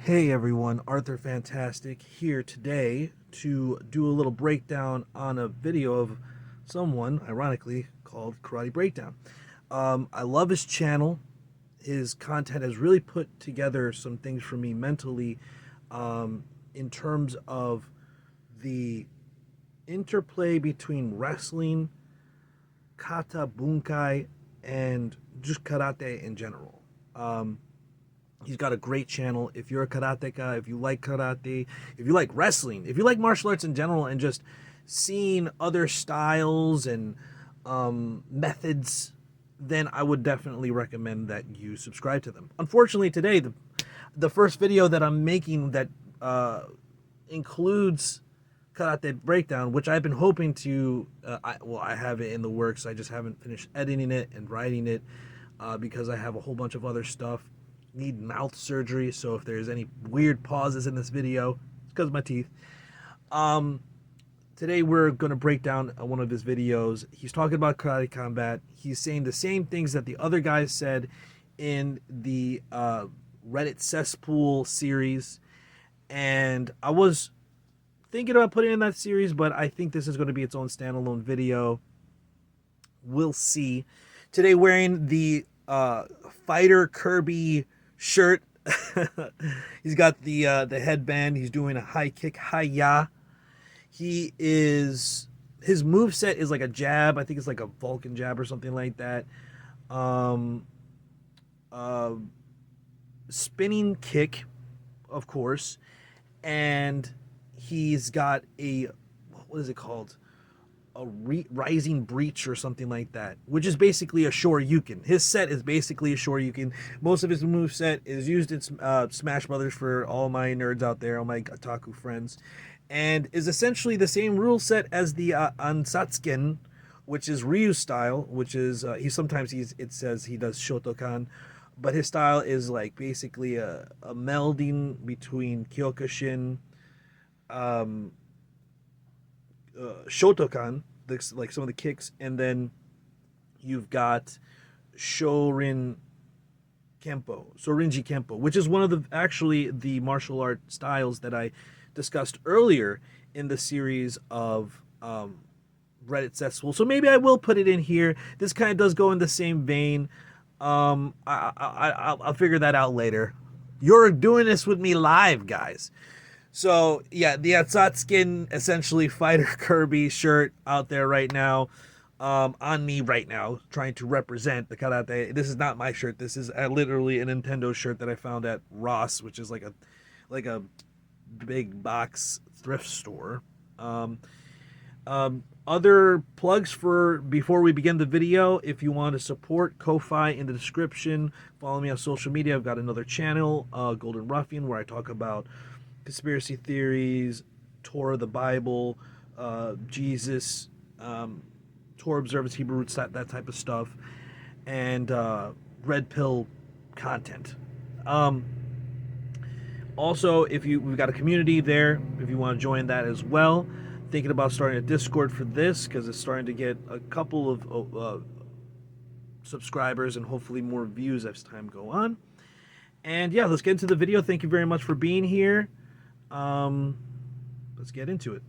Hey everyone, Arthur Fantastic here today to do a little breakdown on a video of someone, ironically, called Karate Breakdown. I love his channel. His content has really put together some things for me mentally in terms of the interplay between wrestling, kata bunkai, and just karate in general. He's got a great channel. If you're a karateka, if you like karate, if you like wrestling, if you like martial arts in general, and just seeing other styles and methods, then I would definitely recommend that you subscribe to them. Unfortunately, today the first video that I'm making that includes karate breakdown, which I've been hoping to. I have it in the works. I just haven't finished editing it and writing it because I have a whole bunch of other stuff. Need mouth surgery, so if there's any weird pauses in this video, it's because of my teeth. Today we're going to break down one of his videos. He's talking about karate combat. He's saying the same things that the other guys said in the Reddit Cesspool series, and I was thinking about putting in that series, but I think this is going to be its own standalone video. We'll see. Today wearing the Fighter Kirby shirt. He's got the headband. He's doing a high kick, hi-ya. His move set is like a jab. I think it's like a Vulcan jab or something like that. Um, uh, Spinning kick, of course, and he's got a, what is it called? A rising breach or something like that, which is basically a shoryuken. His set is basically a shoryuken. Most of his move set is used in Smash Brothers for all my nerds out there, all my otaku friends, and is essentially the same rule set as the Ansatsuken, which is Ryu style, which is it says he does Shotokan, but his style is like basically a melding between Kyokushin, um, Shotokan, like some of the kicks, and then you've got Shorinji Kempo, which is one of the martial art styles that I discussed earlier in the series of Reddit Cesspool. So maybe I will put it in here. This kind of does go in the same vein. I'll figure that out later. You're doing this with me live, guys. So yeah, the Atsatsukin essentially Fighter Kirby shirt out there right now, on me right now, trying to represent the karate. This is not my shirt. This is literally a Nintendo shirt that I found at Ross, which is like a big box thrift store. Other plugs for before we begin the video. If you want to support Ko-Fi, in the description. Follow me on social media. I've got another channel, Golden Ruffian, where I talk about conspiracy theories, Torah, the Bible, Jesus, Torah observance, Hebrew roots, that type of stuff, and red pill content. Also, we've got a community there if you want to join that as well. Thinking about starting a Discord for this because it's starting to get a couple of subscribers and hopefully more views as time go on. And yeah, let's get into the video. Thank you very much for being here. Let's get into it.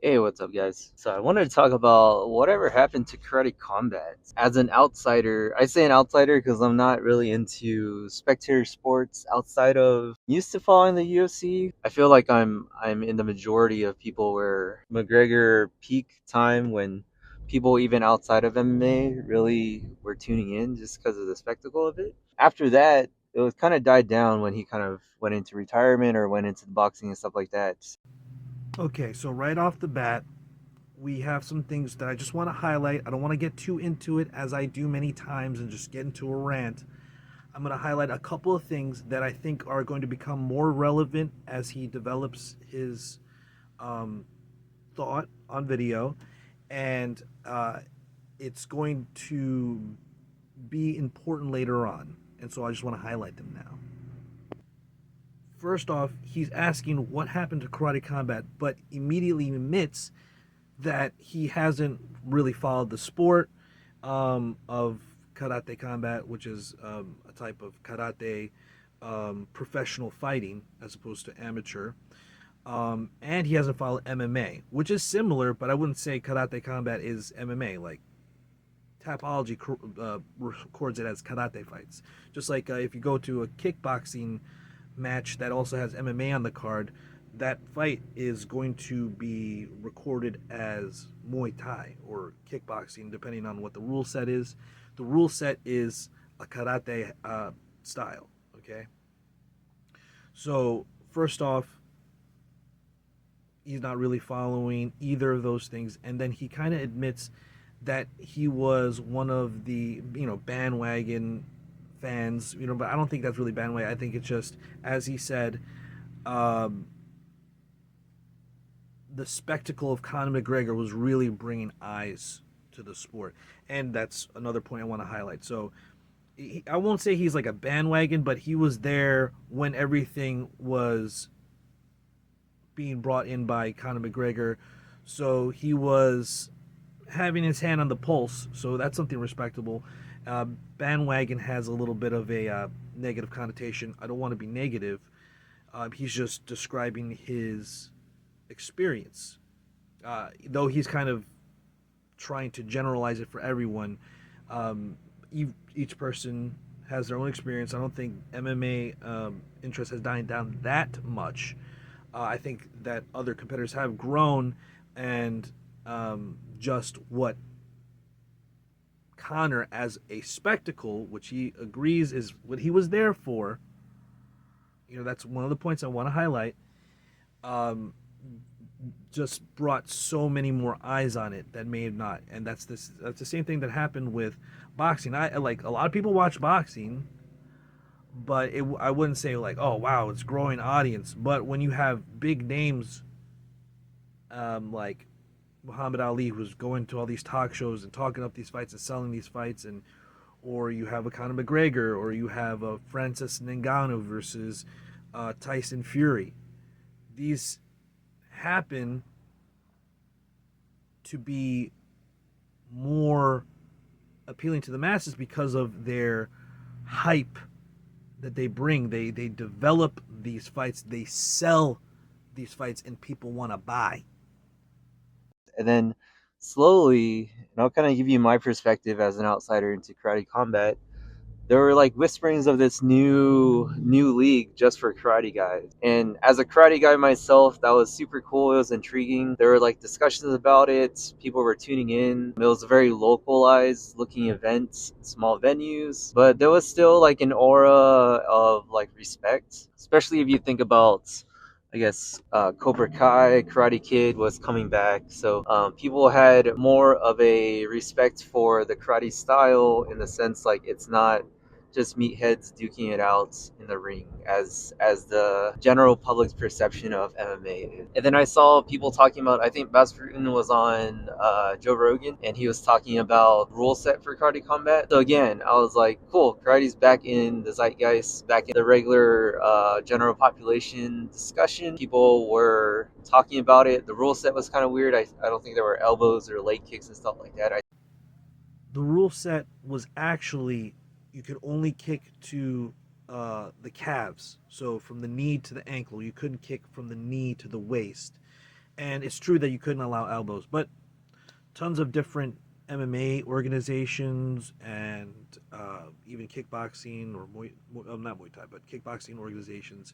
Hey, what's up, guys? So I wanted to talk about whatever happened to karate combat. As an outsider, I say an outsider because I'm not really into spectator sports outside of used to following the UFC. I feel like I'm in the majority of people where McGregor peak time when people even outside of MMA really were tuning in just because of the spectacle of it. After that, it was kind of died down when he kind of went into retirement or went into boxing and stuff like that. Okay, so right off the bat, we have some things that I just want to highlight. I don't want to get too into it as I do many times and just get into a rant. I'm going to highlight a couple of things that I think are going to become more relevant as he develops his thought on video, and it's going to be important later on. And so I just want to highlight them now. First off, he's asking what happened to karate combat, but immediately admits that he hasn't really followed the sport of karate combat, which is a type of karate professional fighting as opposed to amateur. And he hasn't followed MMA, which is similar, but I wouldn't say karate combat is MMA. Like Tapology records it as karate fights. Just like if you go to a kickboxing match that also has MMA on the card, that fight is going to be recorded as Muay Thai or kickboxing, depending on what the rule set is. The rule set is a karate style. Okay. So first off, he's not really following either of those things, and then he kind of admits that he was one of the bandwagon fans, but I don't think that's really bandwagon. I think it's just, as he said, um, the spectacle of Conor McGregor was really bringing eyes to the sport, and that's another point I want to highlight. So I won't say he's like a bandwagon, but he was there when everything was being brought in by Conor McGregor, so he was having his hand on the pulse. So that's something respectable. Bandwagon has a little bit of a negative connotation. I don't want to be negative. He's just describing his experience, though he's kind of trying to generalize it for everyone. Each person has their own experience. I don't think MMA interest has died down that much. I think that other competitors have grown, and just what Conor as a spectacle, which he agrees is what he was there for. That's one of the points I want to highlight. Just brought so many more eyes on it that may have not, and that's the same thing that happened with boxing. I like a lot of people watch boxing, but I wouldn't say like, oh wow, it's growing audience. But when you have big names, like Muhammad Ali, who's going to all these talk shows and talking up these fights and selling these fights, or you have a Conor McGregor, or you have a Francis Ngannou versus Tyson Fury. These happen to be more appealing to the masses because of their hype that they bring. They develop these fights, they sell these fights, and people want to buy. And then slowly, and I'll kind of give you my perspective as an outsider into karate combat. There were like whisperings of this new league just for karate guys. And as a karate guy myself, that was super cool. It was intriguing. There were like discussions about it. People were tuning in. It was a very localized looking event, small venues, but there was still like an aura of like respect, especially if you think about, I guess, Cobra Kai, Karate Kid was coming back. So people had more of a respect for the karate style, in the sense like it's not just meatheads duking it out in the ring as the general public's perception of MMA is. And then I saw people talking about, I think Bas Rutten was on Joe Rogan, and he was talking about rule set for karate combat. So again, I was like, cool, karate's back in the zeitgeist, back in the regular general population discussion. People were talking about it. The rule set was kind of weird. I don't think there were elbows or leg kicks and stuff like that. The rule set was actually, you could only kick to the calves, so from the knee to the ankle. You couldn't kick from the knee to the waist. And it's true that you couldn't allow elbows, but tons of different MMA organizations and even kickboxing, or not Muay Thai, but kickboxing organizations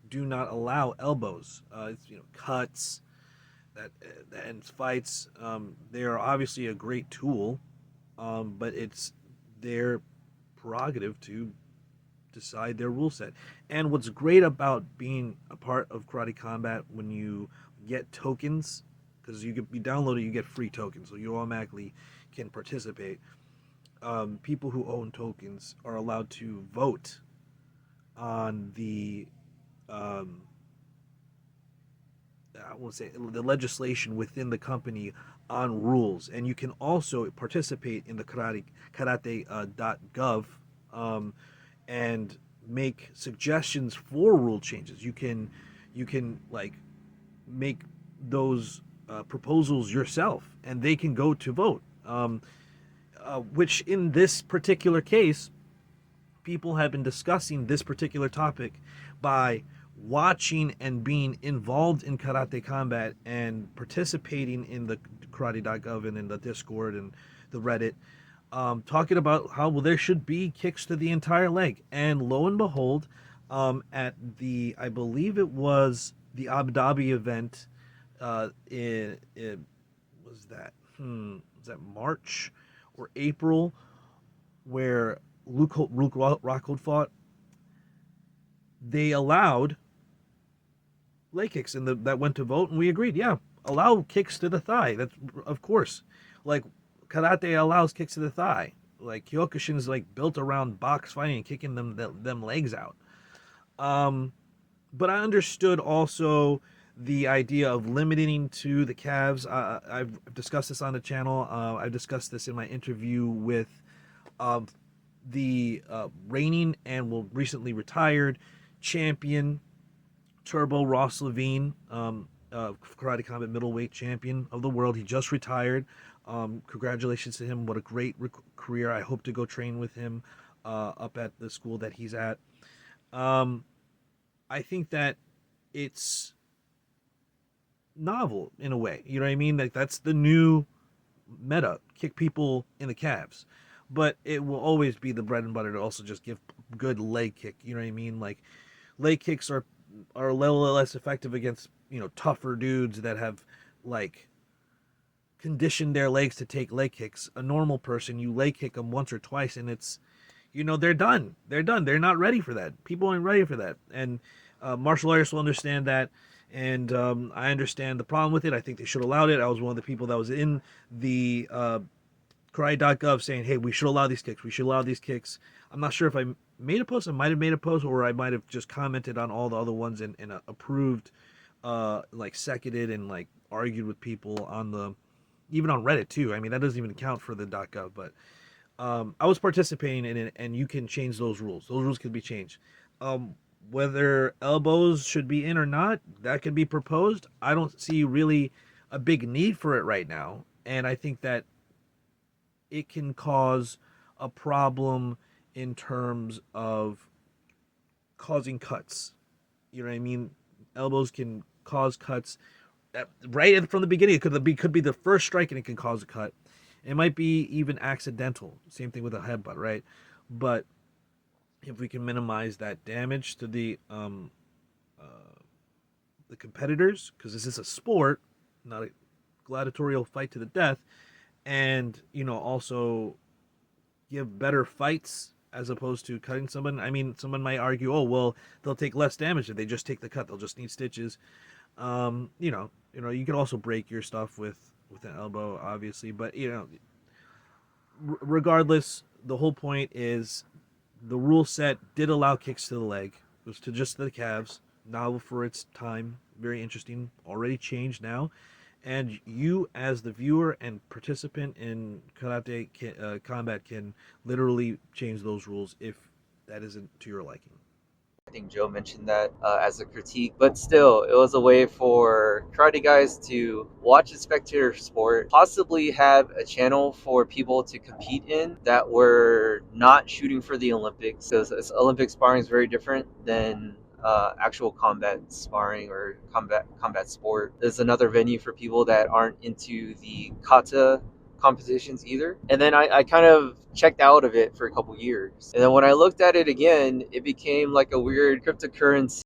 do not allow elbows. It's cuts that ends fights. They are obviously a great tool, but it's their prerogative to decide their rule set. And what's great about being a part of Karate Combat, when you get tokens, because you download it, you get free tokens, so you automatically can participate. People who own tokens are allowed to vote on the I won't say the legislation within the company on rules, and you can also participate in the karate.gov and make suggestions for rule changes. You can like make those proposals yourself, and they can go to vote. Which in this particular case, people have been discussing this particular topic by watching and being involved in karate combat and participating in the karate.gov and in the Discord and the Reddit, talking about how, well, there should be kicks to the entire leg. And lo and behold, at the, I believe it was the Abu Dhabi event, it was that, was that March or April, where Luke Rockhold fought, they allowed leg kicks, and that went to vote, and we agreed, yeah, allow kicks to the thigh. That's, of course, like karate allows kicks to the thigh. Like Kyokushin's like built around box fighting and kicking them legs out. But I understood also the idea of limiting to the calves. I've discussed this on the channel. I've discussed this in my interview with the reigning and recently retired champion Turbo Ross Levine, karate combat middleweight champion of the world. He just retired. Congratulations to him. What a great career. I hope to go train with him up at the school that he's at. I think that it's novel in a way. You know what I mean? Like, that's the new meta. Kick people in the calves. But it will always be the bread and butter to also just give good leg kick. You know what I mean? Like, leg kicks are a little less effective against, tougher dudes that have, like, conditioned their legs to take leg kicks. A normal person, you leg kick them once or twice, and it's, they're done. They're done. They're not ready for that. People aren't ready for that. And martial artists will understand that. And I understand the problem with it. I think they should have allowed it. I was one of the people that was in the karate.gov saying, hey, we should allow these kicks. We should allow these kicks. I'm not sure if I made a post. I might have made a post, or I might have just commented on all the other ones and approved, like seconded and like argued with people on even on Reddit too. I mean, that doesn't even count for the .gov, but I was participating in it, and you can change those rules. Those rules can be changed. Whether elbows should be in or not, that could be proposed. I don't see really a big need for it right now, and I think that it can cause a problem in terms of causing cuts. You know what I mean? Elbows can cause cuts right from the beginning. It could be the first strike, and it can cause a cut. It might be even accidental. Same thing with a headbutt, right? But if we can minimize that damage to the competitors, because this is a sport, not a gladiatorial fight to the death, and also give better fights as opposed to cutting someone. I mean, someone might argue, oh well, they'll take less damage if they just take the cut. They'll just need stitches. You can also break your stuff with an elbow, obviously, but regardless, the whole point is the rule set did allow kicks to the leg. It was to just the calves. Novel for its time, very interesting. Already changed now, and you, as the viewer and participant in karate combat, can literally change those rules if that isn't to your liking. I think Joe mentioned that as a critique, but still, it was a way for karate guys to watch a spectator sport, possibly have a channel for people to compete in that were not shooting for the Olympics, because Olympic sparring is very different than actual combat sparring or combat sport. There's another venue for people that aren't into the kata competitions either. And then I kind of checked out of it for a couple years. And then when I looked at it again, it became like a weird cryptocurrency.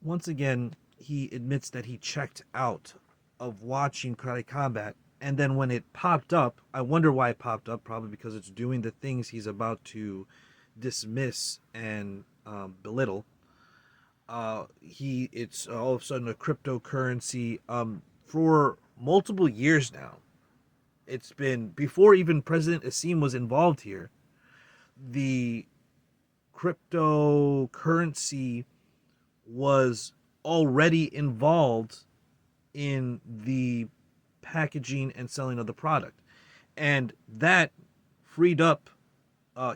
Once again, he admits that he checked out of watching karate combat, and then when it popped up, I wonder why it popped up. Probably because it's doing the things he's about to dismiss and belittle. It's all of a sudden a cryptocurrency. For multiple years now, it's been before even President Asim was involved here. The cryptocurrency was already involved in the packaging and selling of the product, and that freed up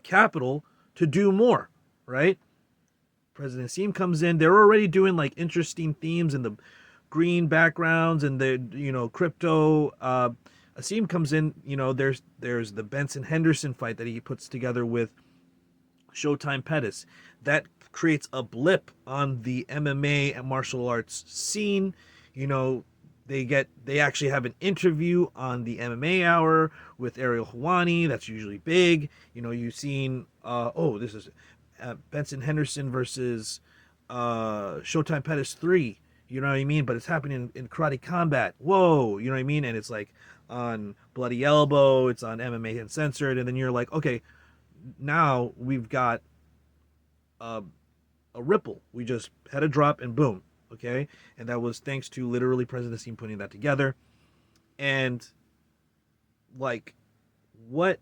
capital to do more, right? President Asim comes in, they're already doing like interesting themes in the green backgrounds and the crypto. Asim comes in, there's the Benson Henderson fight that he puts together with Showtime Pettis. That creates a blip on the MMA and martial arts scene. You know, they actually have an interview on the MMA Hour with Ariel Helwani. That's usually big. You know, you've seen this is Benson Henderson versus Showtime Pettis 3. You know what I mean? But it's happening in Karate Combat. Whoa, you know what I mean? And it's like on Bloody Elbow, it's on MMA Uncensored, and then you're like, okay, now we've got a, a ripple. We just had a drop and boom, okay? And that was thanks to literally President Steen putting that together. And like, what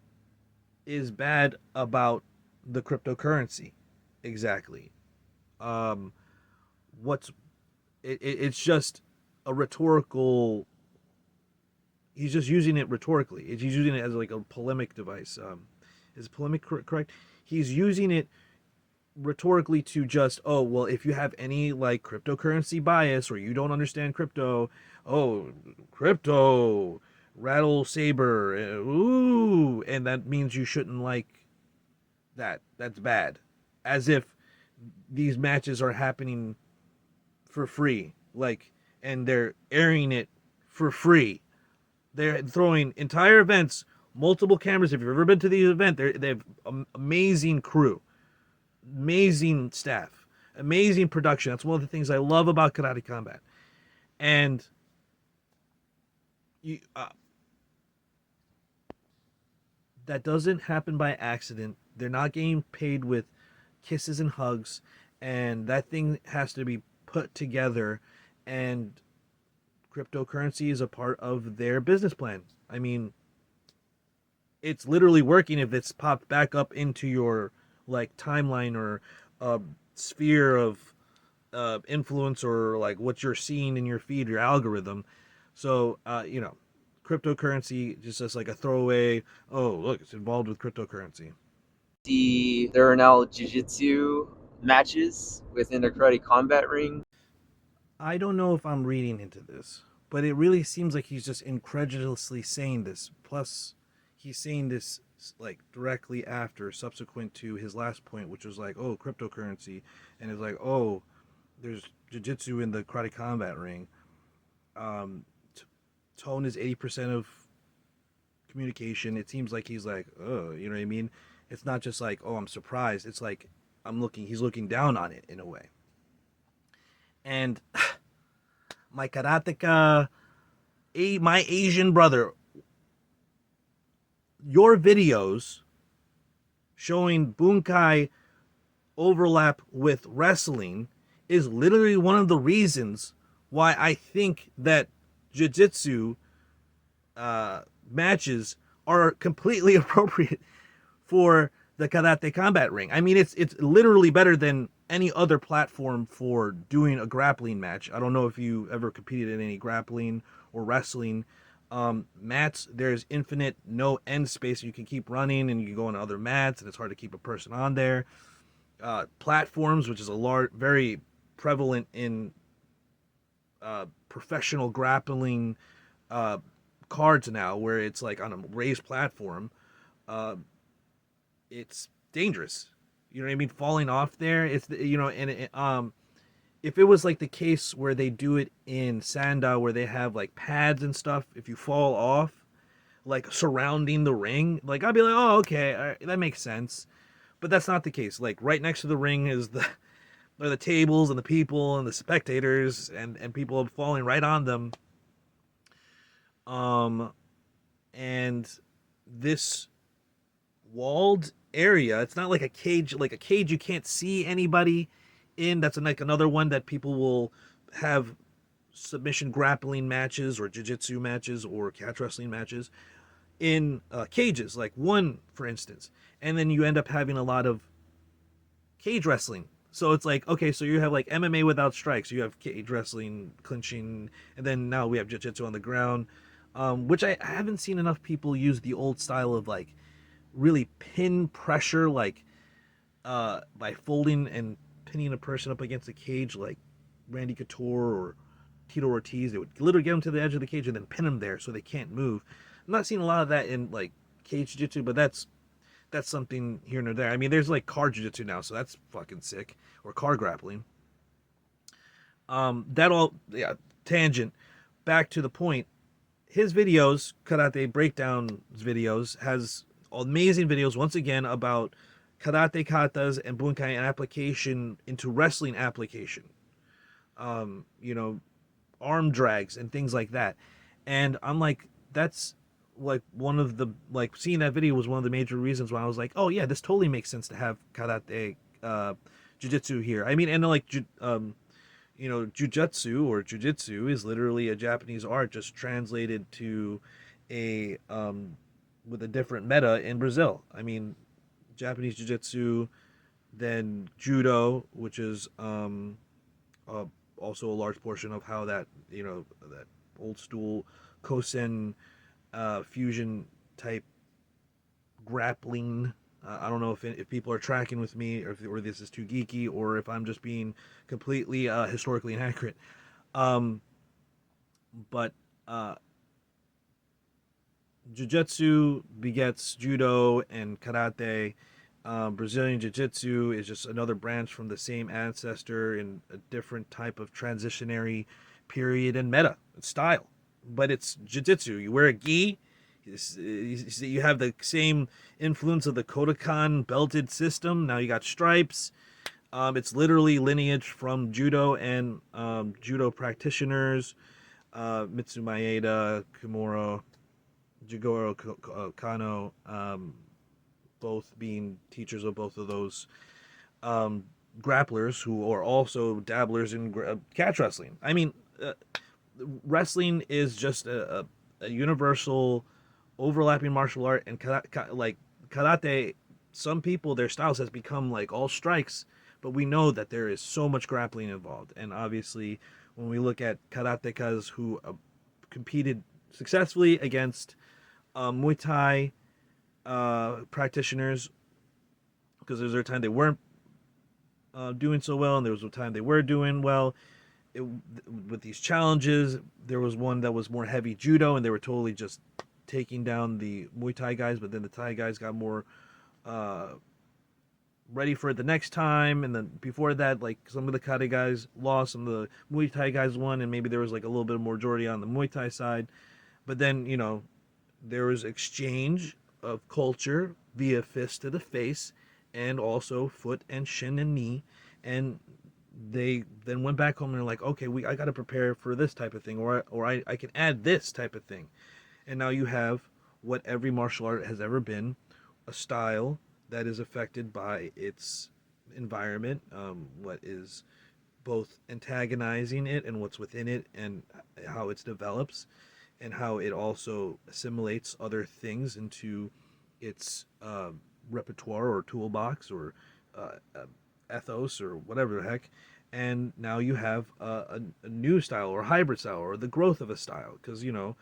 is bad about the cryptocurrency exactly? What's it's just a rhetorical. He's just using it rhetorically. He's using it as like a polemic device. Is polemic correct? He's using it rhetorically to just, oh well, if you have any like cryptocurrency bias or you don't understand crypto, oh, crypto rattle saber, ooh, and that means you shouldn't like that. That's bad. As if these matches are happening for free, like, and they're airing it for free. They're throwing entire events, multiple cameras. If you've ever been to the event, they have amazing crew, amazing staff, amazing production. That's one of the things I love about Karate Combat. And you, that doesn't happen by accident. They're not getting paid with kisses and hugs, and that thing has to be put together, and cryptocurrency is a part of their business plan. I mean, it's literally working if it's popped back up into your like timeline or sphere of influence, or like what you're seeing in your feed, your algorithm. So cryptocurrency just as like a throwaway. Oh, look, it's involved with cryptocurrency. There are now jiu-jitsu matches within the Karate Combat ring. I don't know if I'm reading into this, but it really seems like he's just incredulously saying this. Plus, he's saying this like directly after, subsequent to his last point, which was like, oh, cryptocurrency, and it's like, oh, there's jiu-jitsu in the Karate Combat ring. Tone is 80% of communication. It seems like he's like, oh, you know what I mean? It's not just like, oh, I'm surprised. It's like he's looking down on it in a way. And my karateka, my Asian brother, your videos showing bunkai overlap with wrestling is literally one of the reasons why I think that jiu-jitsu matches are completely appropriate for the Karate Combat ring. I mean, it's literally better than any other platform for doing a grappling match. I don't know if you ever competed in any grappling or wrestling mats. There's infinite, no end space. You can keep running and you can go on other mats, and it's hard to keep a person on there. Platforms, which is very prevalent in professional grappling cards now, where it's like on a raised platform. It's dangerous. You know what I mean? Falling off there, it's if it was like the case where they do it in Sandow, where they have like pads and stuff, if you fall off, like surrounding the ring, like I'd be like, oh, okay, all right, that makes sense. But that's not the case. Like right next to the ring are the tables and the people and the spectators and people falling right on them. And this walled area, it's not like a cage. Like a cage you can't see anybody in. That's like another one that people will have submission grappling matches or jiu-jitsu matches or catch wrestling matches in cages, like one for instance, and then you end up having a lot of cage wrestling. So it's like, okay, so you have like MMA without strikes, you have cage wrestling, clinching, and then now we have jiu-jitsu on the ground, which I haven't seen enough people use the old style of like really pin pressure, like by folding and pinning a person up against a cage, like Randy Couture or Tito Ortiz. They would literally get them to the edge of the cage and then pin them there so they can't move. I'm not seeing a lot of that in like cage jiu-jitsu, but that's that's something here and there. I mean, there's like car jiu-jitsu now, so that's fucking sick, or car grappling. That all, yeah, tangent. Back to the point. His videos, karate breakdown videos, has amazing videos once again about karate katas and bunkai and application into wrestling application. You know, arm drags and things like that. And I'm like, that's like one of the, like, seeing that video was one of the major reasons why I was like, oh yeah, this totally makes sense to have karate jiu-jitsu here. I mean, and like you know, jujutsu or jujitsu is literally a Japanese art just translated to a with a different meta in Brazil. I mean, Japanese jujitsu, then judo, which is uh, also a large portion of how that, you know, that old school Kosen fusion type grappling. I don't know if people are tracking with me, or this is too geeky, or if I'm just being completely historically inaccurate. Um, but uh, jiu-jitsu begets judo and karate. Brazilian jiu-jitsu is just another branch from the same ancestor in a different type of transitionary period and meta style. But it's jiu-jitsu. You wear a gi. You have the same influence of the Kodokan belted system. Now you got stripes. It's literally lineage from judo and judo practitioners. Mitsu Maeda, Kimura, Jigoro Kano, both being teachers of both of those um, grapplers who are also dabblers in catch wrestling. I mean, wrestling is just a universal overlapping martial art, and like karate, some people their styles has become like all strikes, but we know that there is so much grappling involved, and obviously when we look at karatekas who competed successfully against Muay Thai practitioners, because there was a time they weren't doing so well, and there was a time they were doing well. It, with these challenges, there was one that was more heavy judo, and they were totally just taking down the Muay Thai guys. But then the Thai guys got more ready for it the next time, and then before that, like some of the Kata guys lost, some of the Muay Thai guys won, and maybe there was like a little bit of majority on the Muay Thai side. But then, you know, there was exchange of culture via fist to the face, and also foot and shin and knee, and they then went back home and they're like, okay, I got to prepare for this type of thing, or I can add this type of thing, and now you have what every martial art has ever been, a style that is affected by its environment, what is both antagonizing it and what's within it, and how it develops, and how it also assimilates other things into its repertoire or toolbox or ethos or whatever the heck. And now you have a new style or hybrid style or the growth of a style, because, you know,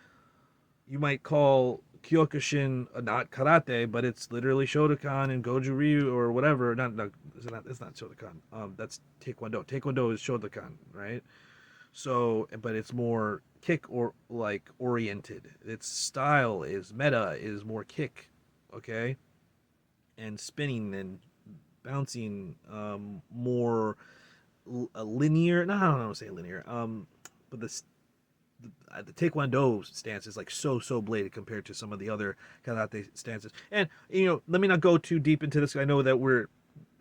you might call Kyokushin not karate, but it's literally Shotokan and Goju Ryu or whatever. It's not Shotokan. That's Taekwondo. Taekwondo is Shotokan, right? So, but it's more kick or like oriented. Its style is meta, is more kick, okay, and spinning and bouncing, more linear. No, I don't know, say linear. But the Taekwondo stance is like so bladed compared to some of the other karate stances. And, you know, let me not go too deep into this. I know that we're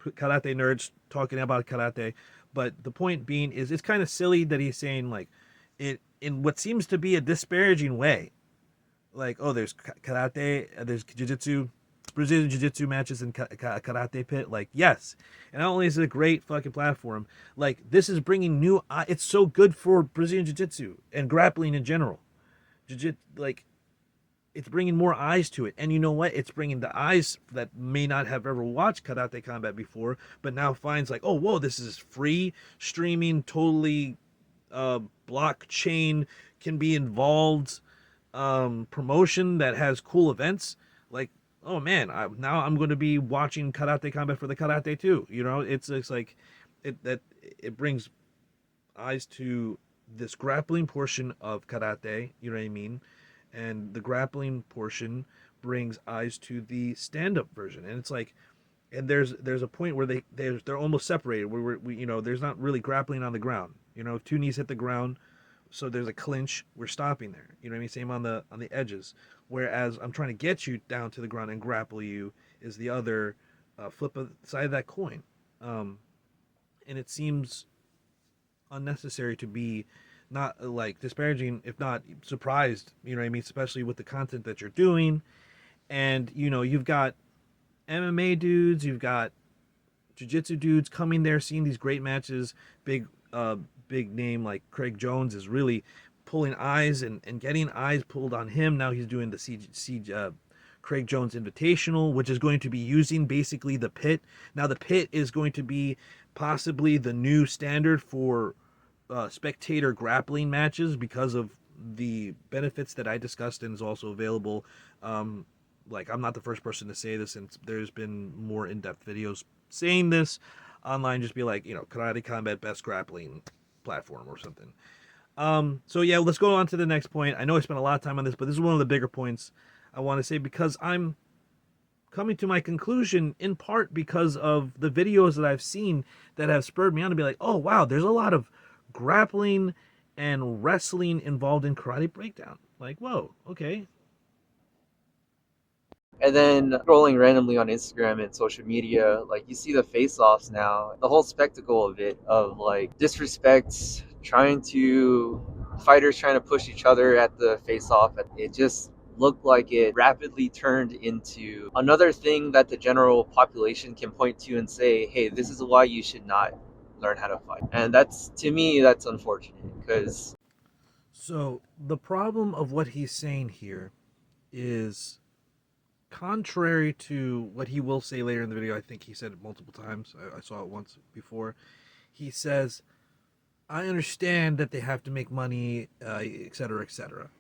karate nerds talking about karate, but the point being is it's kind of silly that he's saying like it in what seems to be a disparaging way. Like, oh, there's karate, there's jiu-jitsu, Brazilian jiu-jitsu matches in karate pit. Like, yes, and not only is it a great fucking platform, like this is bringing new. It's so good for Brazilian jiu-jitsu and grappling in general. Jiu-jitsu, like, it's bringing more eyes to it, and you know what? It's bringing the eyes that may not have ever watched karate combat before, but now finds like, oh, whoa, this is free streaming, totally blockchain, can be involved, promotion that has cool events. Like, oh man, now I'm going to be watching karate combat for the karate too. You know, it's like it brings eyes to this grappling portion of karate. You know what I mean? And the grappling portion brings eyes to the stand-up version, and it's like, and there's a point where they're almost separated, where there's not really grappling on the ground. If two knees hit the ground, so there's a clinch, we're stopping there. You know what I mean? Same on the edges. Whereas I'm trying to get you down to the ground and grapple you is the other flip of the side of that coin. And it seems unnecessary to be not like disparaging, if not surprised. You know what I mean? Especially with the content that you're doing, and you've got MMA dudes, you've got jiu-jitsu dudes coming there, seeing these great matches. Big name like Craig Jones is really pulling eyes and getting eyes pulled on him. Now he's doing the Craig Jones Invitational, which is going to be using basically the pit. Now the pit is going to be possibly the new standard for spectator grappling matches because of the benefits that I discussed, and is also available. Like, I'm not the first person to say this, and there's been more in-depth videos saying this online. Just be like, Karate Combat best grappling platform or something. So yeah, let's go on to the next point. I know I spent a lot of time on this, but this is one of the bigger points I want to say, because I'm coming to my conclusion in part because of the videos that I've seen that have spurred me on to be like, oh wow, there's a lot of grappling and wrestling involved in Karate Breakdown. Like, whoa, okay. And then scrolling randomly on Instagram and social media, like you see the face-offs now, the whole spectacle of it, of like disrespect, fighters trying to push each other at the face-off. It just looked like it rapidly turned into another thing that the general population can point to and say, hey, this is why you should not learn how to fight. And to me, that's unfortunate, because... So the problem of what he's saying here is contrary to what he will say later in the video. I think he said it multiple times. I saw it once before. He says, I understand that they have to make money, et cetera, et cetera.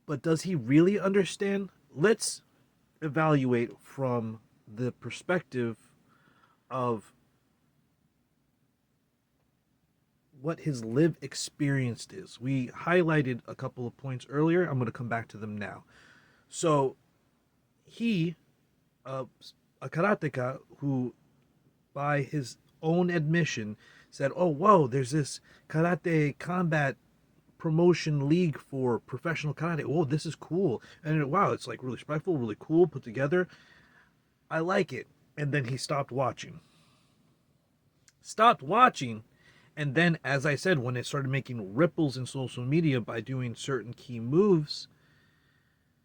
But does he really understand? Let's evaluate from the perspective of what his lived experience is. We highlighted a couple of points earlier. I'm going to come back to them now. So he, a karateka who, by his own admission, said, oh, whoa, there's this karate combat promotion league for professional karate. Oh, this is cool. And wow, it's like really respectful, really cool, put together. I like it. And then he stopped watching. And then, as I said, when it started making ripples in social media by doing certain key moves,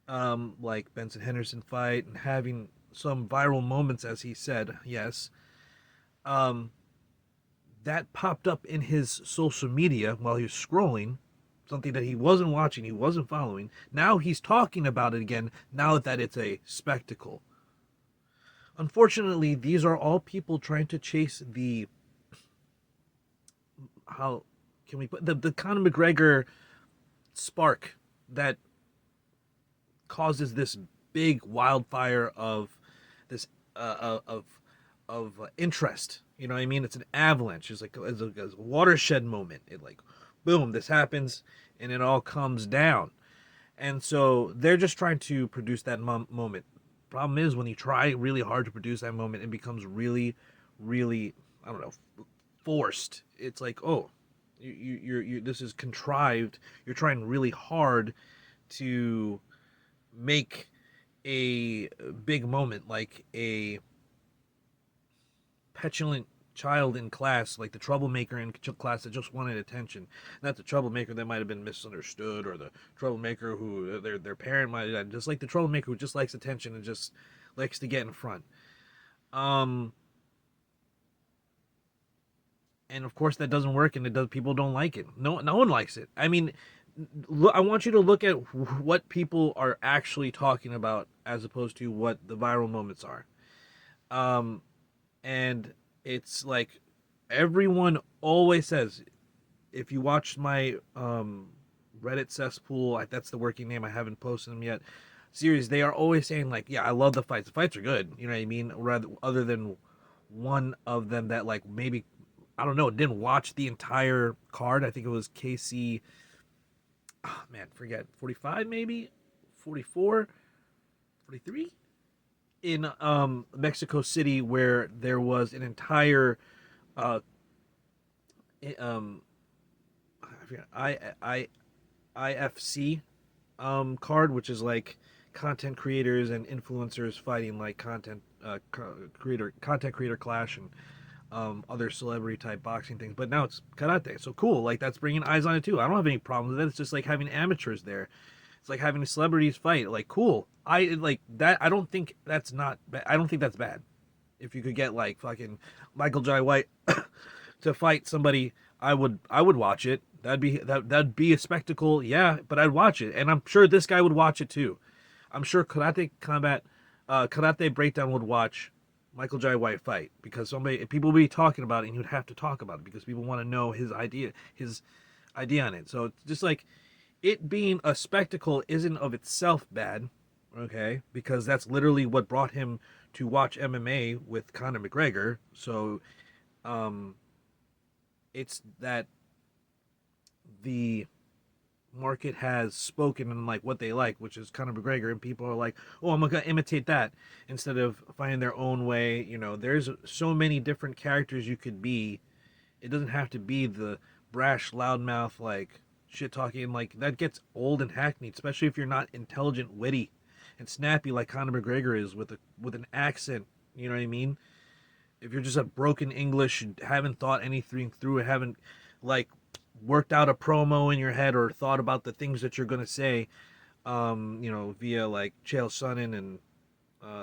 like Benson Henderson fight, and having some viral moments, as he said, yes, that popped up in his social media while he was scrolling, something that he wasn't watching, he wasn't following. Now he's talking about it again, now that it's a spectacle. Unfortunately, these are all people trying to chase how can we put the Conor McGregor spark that causes this big wildfire of this of interest. You know what I mean? It's an avalanche. It's like it's a watershed moment. It like, boom, this happens, and it all comes down. And so they're just trying to produce that moment. Problem is, when you try really hard to produce that moment, it becomes really, really, I don't know, forced. It's like, oh, you're this is contrived. You're trying really hard to make a big moment, like a petulant child in class, like the troublemaker in class that just wanted attention. Not the troublemaker that might have been misunderstood, or the troublemaker who their parent might have, just like the troublemaker who just likes attention and just likes to get in front. And of course that doesn't work, and people don't like it. No one likes it. I mean, I want you to look at what people are actually talking about as opposed to what the viral moments are. And it's like everyone always says, if you watch my Reddit cesspool, that's the working name, I haven't posted them yet, series, they are always saying like, yeah, I love the fights. The fights are good, you know what I mean? Rather, other than one of them that like maybe, I don't know, didn't watch the entire card. I think it was KC, forget, 45 maybe, 44. 43 in Mexico City, where there was an entire uh, um, I forget, IFC card, which is like content creators and influencers fighting like content creator clash and other celebrity type boxing things. But now it's karate, so cool. Like that's bringing eyes on it too. I don't have any problem with it. It's just like having amateurs there. It's like having celebrities fight. Like cool. I like that. I don't think that's not. I don't think that's bad. If you could get like fucking Michael Jai White to fight somebody, I would watch it. That'd be a spectacle, yeah. But I'd watch it, and I'm sure this guy would watch it too. I'm sure Karate Breakdown would watch Michael Jai White fight because people would be talking about it, and you'd have to talk about it because people want to know his idea on it. So it's just like it being a spectacle isn't of itself bad, okay? Because that's literally what brought him to watch MMA with Conor McGregor. So, um, it's that the market has spoken and like what they like, which is Conor McGregor, and people are like, "Oh, I'm gonna imitate that," instead of finding their own way. You know, there's so many different characters you could be. It doesn't have to be the brash, loudmouth, like shit talking. Like that gets old and hackneyed, especially if you're not intelligent, witty, and snappy like Conor McGregor is with an accent. You know what I mean? If you're just a broken English, haven't thought anything through, haven't like worked out a promo in your head or thought about the things that you're gonna say, via like Chael Sonnen and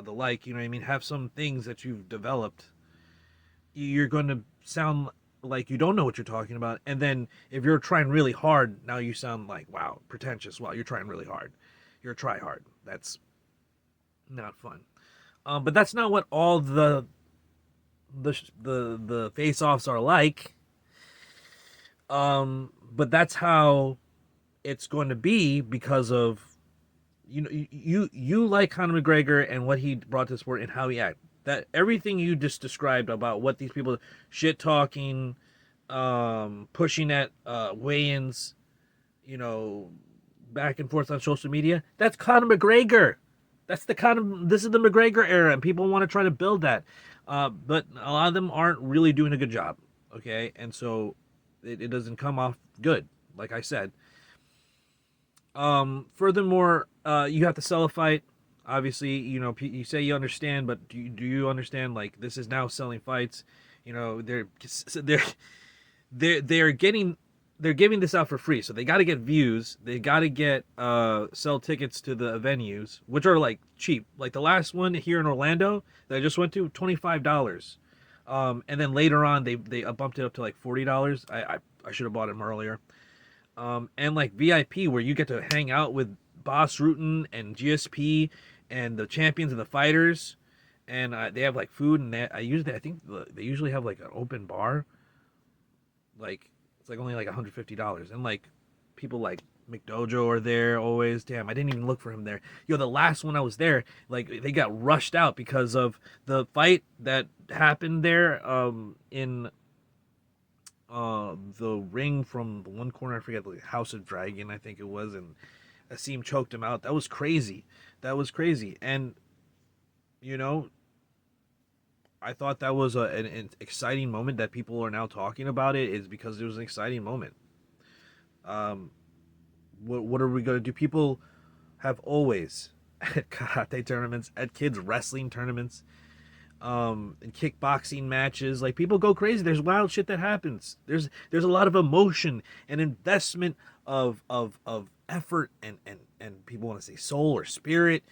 the like, you know what I mean? Have some things that you've developed. You're going to sound like you don't know what you're talking about, and then if you're trying really hard, now you sound like wow, pretentious. Wow, you're trying really hard. You're a try hard. That's not fun. But that's not what all the face offs are like. But that's how it's going to be because of you like Conor McGregor and what he brought to the sport and how he acted. That everything you just described about what these people shit talking, pushing at weigh-ins, you know, back and forth on social media. That's Conor McGregor. This is the McGregor era, and people want to try to build that, but a lot of them aren't really doing a good job. Okay, and so it doesn't come off good, like I said. Furthermore, you have to sell a fight. Obviously, you say you understand, but do you understand? Like this is now selling fights. You know, they're getting they're giving this out for free, so they got to get views. They got to get sell tickets to the venues, which are like cheap. Like the last one here in Orlando that I just went to, $25. And then later on they bumped it up to like $40. I should have bought them earlier. And like VIP where you get to hang out with Boss Rutan and GSP and the champions and the fighters, and they have like food and I think they usually have like an open bar. Like it's like only like $150, and like people like McDojo are there always. Damn, I didn't even look for him there. The last one I was there, like they got rushed out because of the fight that happened there. In the ring from the one corner, I forget, the House of Dragon, I think it was, and Asim choked him out. That was crazy. And I thought that was an exciting moment that people are now talking about it, is because it was an exciting moment. What are we going to do? People have always, at karate tournaments, at kids' wrestling tournaments, and kickboxing matches, like people go crazy. There's wild shit that happens. There's a lot of emotion and investment of effort and people want to say soul or spirit.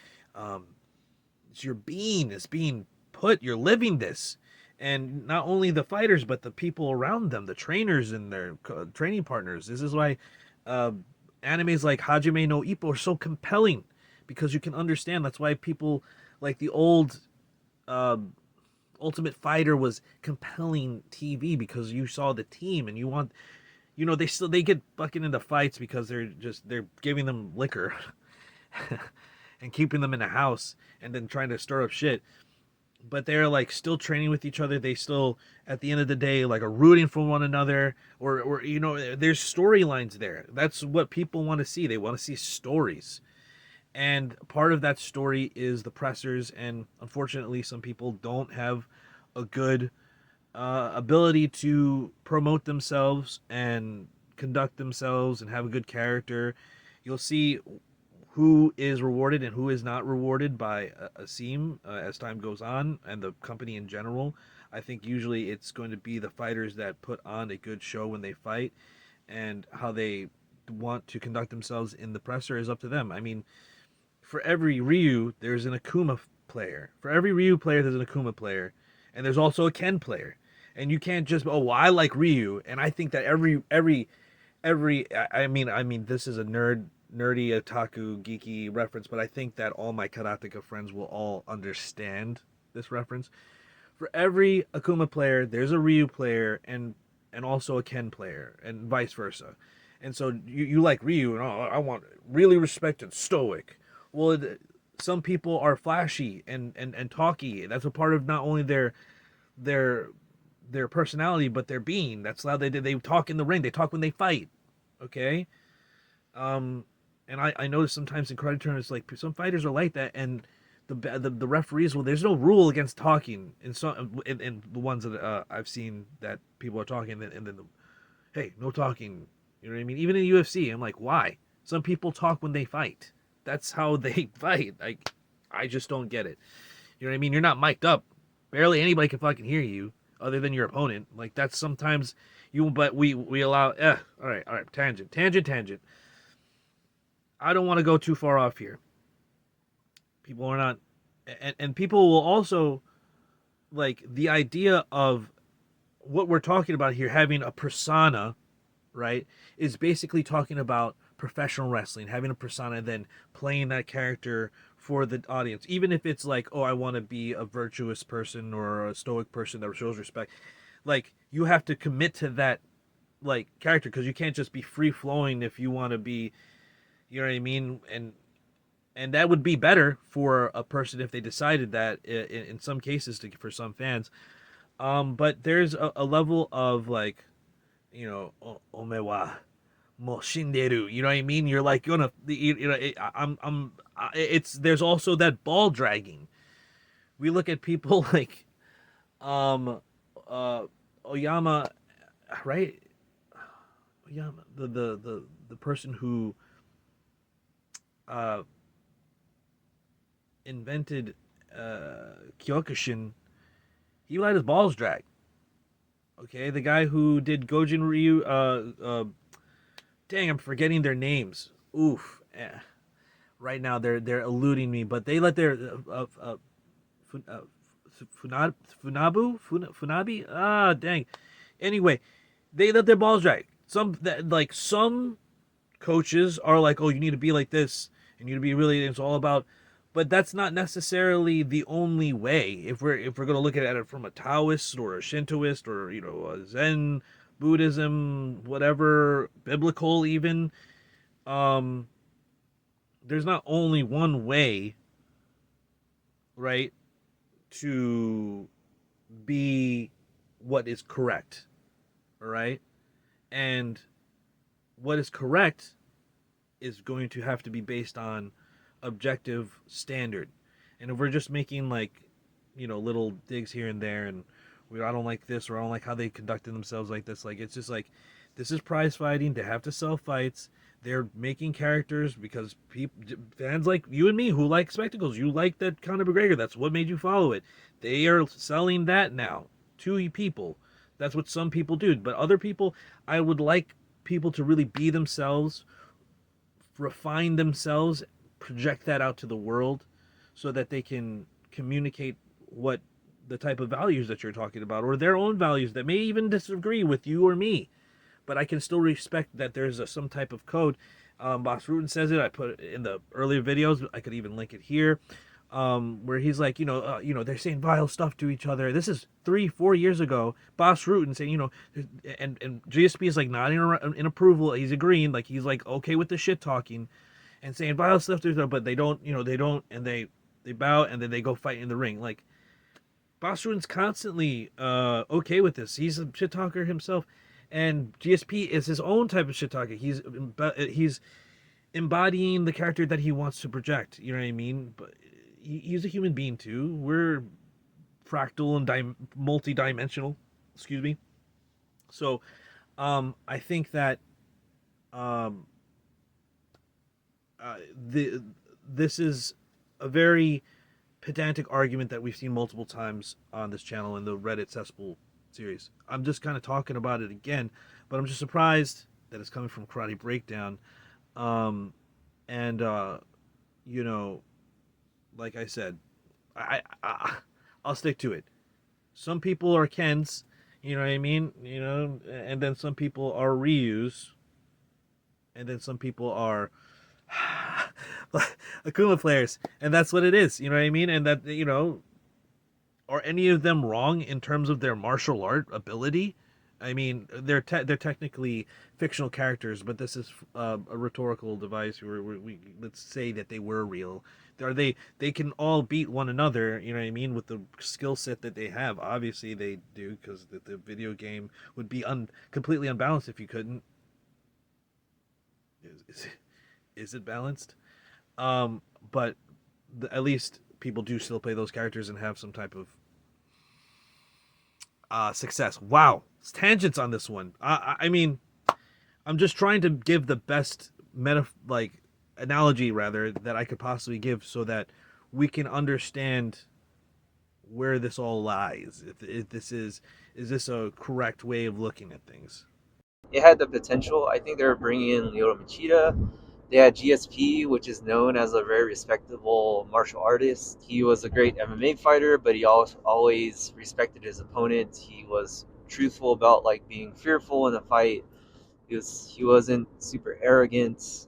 It's your being is being put. You're living this, and not only the fighters but the people around them, the trainers and their training partners. This is why animes like Hajime no Ippo are so compelling, because you can understand. That's why people like the old Ultimate Fighter was compelling TV, because you saw the team and you want, they get fucking into fights because they're giving them liquor and keeping them in a house and then trying to stir up shit. But they're like still training with each other. They still, at the end of the day, like are rooting for one another, or there's storylines there. That's what people want to see. They want to see stories. And part of that story is the pressers, and unfortunately, some people don't have a good ability to promote themselves and conduct themselves and have a good character. You'll see who is rewarded and who is not rewarded by a seam as time goes on, and the company in general. I think usually it's going to be the fighters that put on a good show when they fight, and how they want to conduct themselves in the presser is up to them. I mean, for every Ryu, there's an Akuma player. For every Ryu player, there's an Akuma player, and there's also a Ken player. And you can't just, oh, well, I like Ryu, and I think that I mean, this is a nerdy otaku geeky reference, but I think that all my karateka friends will all understand this reference. For every Akuma player, there's a Ryu player and also a Ken player, and vice versa. And so you like Ryu, and oh, I want really respected, stoic. Well, some people are flashy and talky. That's a part of not only their their personality, but their being. That's how they talk in the ring. They talk when they fight. Okay. Um, and I notice sometimes in karate tournaments, like some fighters are like that, and the referees, well, there's no rule against talking in some in the ones that I've seen that people are talking, and then hey, no talking. You know what I mean? Even in UFC, I'm like, why? Some people talk when they fight. That's how they fight. Like, I just don't get it. You know what I mean? You're not mic'd up. Barely anybody can fucking hear you other than your opponent. Like, that's sometimes you, but we allow. All right. Tangent. I don't want to go too far off here. People are not, and people will also like the idea of what we're talking about here, having a persona, right, is basically talking about professional wrestling, having a persona, and then playing that character for the audience. Even if it's like, oh, I want to be a virtuous person or a stoic person that shows respect. Like, you have to commit to that, like, character, because you can't just be free flowing if you want to be, you know what I mean? And that would be better for a person if they decided that in some cases for some fans. But there's a level of like, you know, omewa mo shinderu. You know what I mean? You're like gonna, you know, it's there's also that ball dragging. We look at people like, um, Oyama, right? Oyama, the person who uh invented Kyokushin. He let his balls drag. Okay, the guy who did Gojin Ryu, dang, I'm forgetting their names. Oof. Right now they're eluding me, but they let their fun, Funabi. Ah, dang. Anyway, they let their balls drag. Some coaches are like, oh, you need to be like this, and you need to be really. It's all about. But that's not necessarily the only way. If we're going to look at it from a Taoist or a Shintoist or a Zen, Buddhism, whatever, biblical even, um, there's not only one way, right, to be what is correct, all right, and what is correct is going to have to be based on objective standard. And if we're just making like, little digs here and there, and I don't like this, or I don't like how they conducted themselves like this, like it's just like, this is prize fighting. They have to sell fights. They're making characters because fans like you and me who like spectacles. You like that Conor McGregor. That's what made you follow it. They are selling that now to people. That's what some people do. But other people, I would like people to really be themselves, refine themselves, project that out to the world so that they can communicate what the type of values that you're talking about, or their own values that may even disagree with you or me, but I can still respect that there's some type of code. Boss Rutan says it. I put it in the earlier videos. I could even link it here, where he's like, they're saying vile stuff to each other. This is 3-4 years ago. Boss Rutan saying, and GSP is like nodding in approval. He's agreeing, like he's like okay with the shit talking, and saying vile stuff to each other, but they don't, and they bow and then they go fight in the ring. Like, Boss Rutan's constantly okay with this. He's a shit talker himself. And GSP is his own type of shit talker. He's embodying the character that he wants to project. You know what I mean? But he's a human being too. We're fractal and multi-dimensional. Excuse me. So, I think that um, the this is a very pedantic argument that we've seen multiple times on this channel in the Reddit Cesspool series. I'm just kind of talking about it again, but I'm just surprised that it's coming from Karate Breakdown. Um, and you know, like I said, I'll stick to it. Some people are Kens, you know what I mean? You know, and then some people are Ryus, and then some people are Akuma players, and that's what it is. You know what I mean? And that, you know, are any of them wrong in terms of their martial art ability? I mean, they're technically fictional characters, but this is a rhetorical device where we let's say that they were real. Are they can all beat one another? You know what I mean? With the skill set that they have, obviously they do, because the video game would be completely unbalanced if you couldn't. Is, is it balanced? Um, but at least people do still play those characters and have some type of success. Wow, it's tangents on this one. I mean, I'm just trying to give the best analogy rather that I could possibly give, so that we can understand where this all lies. If this is this a correct way of looking at things? It had the potential. I think they were bringing in Lyoto Machida. They had GSP, which is known as a very respectable martial artist. He was a great MMA fighter, but he always respected his opponent. He was truthful about like being fearful in a fight. He wasn't super arrogant.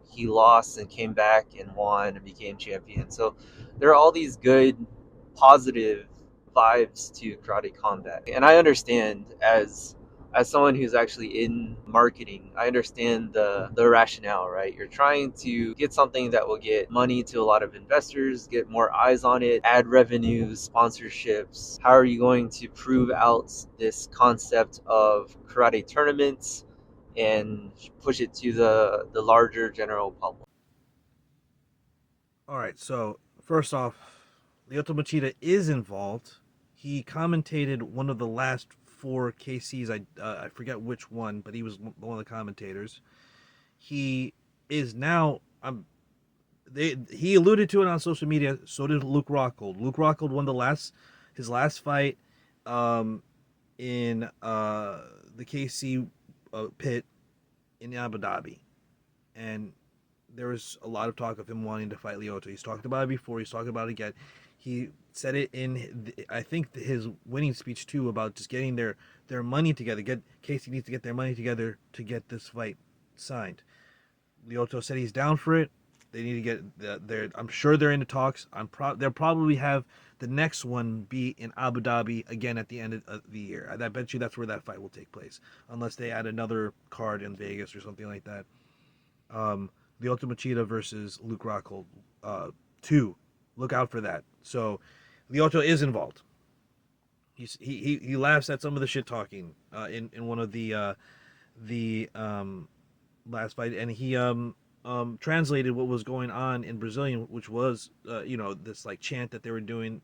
He lost and came back and won and became champion. So there are all these good, positive vibes to karate combat, and I understand as someone who's actually in marketing, I understand the rationale, right? You're trying to get something that will get money to a lot of investors, get more eyes on it, add revenues, sponsorships. How are you going to prove out this concept of karate tournaments and push it to the larger general public? All right. So first off, Lyoto Machida is involved. He commentated one of the last four KCs. I forget which one, but he was one of the commentators. He is now. He alluded to it on social media. So did Luke Rockhold. Luke Rockhold won his last fight, um, in the KC pit in Abu Dhabi, and there was a lot of talk of him wanting to fight Lyoto. He's talked about it before. He's talking about it again. He said it in, I think, his winning speech too, about just getting their money together. Casey needs to get their money together to get this fight signed. Lyoto said he's down for it. They need to get their. I'm sure they're in the talks. They'll probably have the next one be in Abu Dhabi again at the end of the year. I bet you that's where that fight will take place, unless they add another card in Vegas or something like that. Um, Lyoto Machida versus Luke Rockhold 2. Look out for that. So Lyoto is involved. He laughs at some of the shit talking in one of the last fight, and he translated what was going on in Brazilian, which was this like chant that they were doing,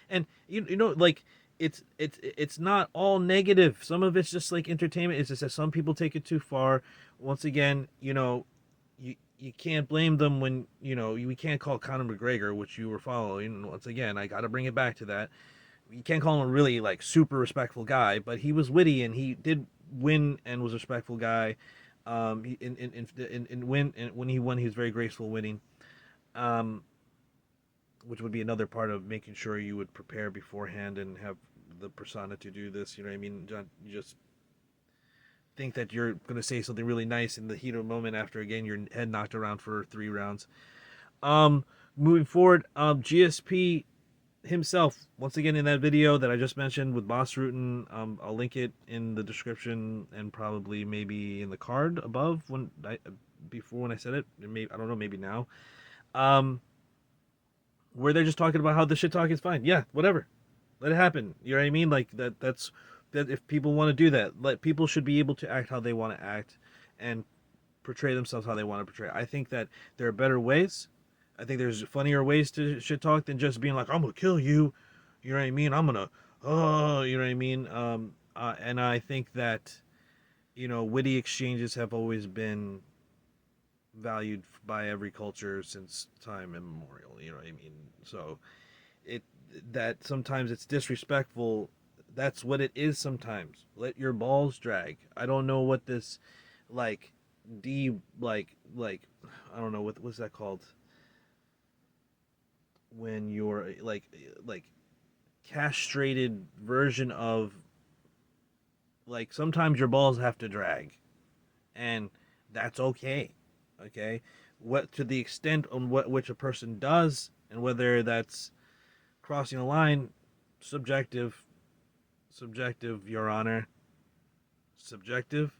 and you know like it's not all negative. Some of it's just like entertainment. It's just that some people take it too far. Once again, you can't blame them when we can't call Conor McGregor, which you were following. Once again, I got to bring it back to that. You can't call him a really like super respectful guy, but he was witty and he did win and was a respectful guy. When he won, he was very graceful winning. Um, which would be another part of making sure you would prepare beforehand and have the persona to do this. You know what I mean? You just think that you're going to say something really nice in the heat of the moment after, again, your head knocked around for 3 rounds. Moving forward, GSP himself, once again, in that video that I just mentioned with Boss Rutan, I'll link it in the description and probably maybe in the card above before when I said it. Maybe, I don't know, maybe now. Where they're just talking about how the shit talk is fine. Yeah, whatever. Let it happen. You know what I mean? Like that if people want to do that, people should be able to act how they want to act, and portray themselves how they want to portray. I think that there are better ways. I think there's funnier ways to shit talk than just being like, I'm gonna kill you. You know what I mean? I'm gonna, oh, you know what I mean? And I think that, witty exchanges have always been valued by every culture since time immemorial. You know what I mean? So it that sometimes it's disrespectful. That's what it is sometimes. Let your balls drag. I don't know what this like like I don't know what's that called when you're like castrated version of like sometimes your balls have to drag and that's okay. Okay? What to the extent on what which a person does and whether that's crossing a line subjective subjective your honor subjective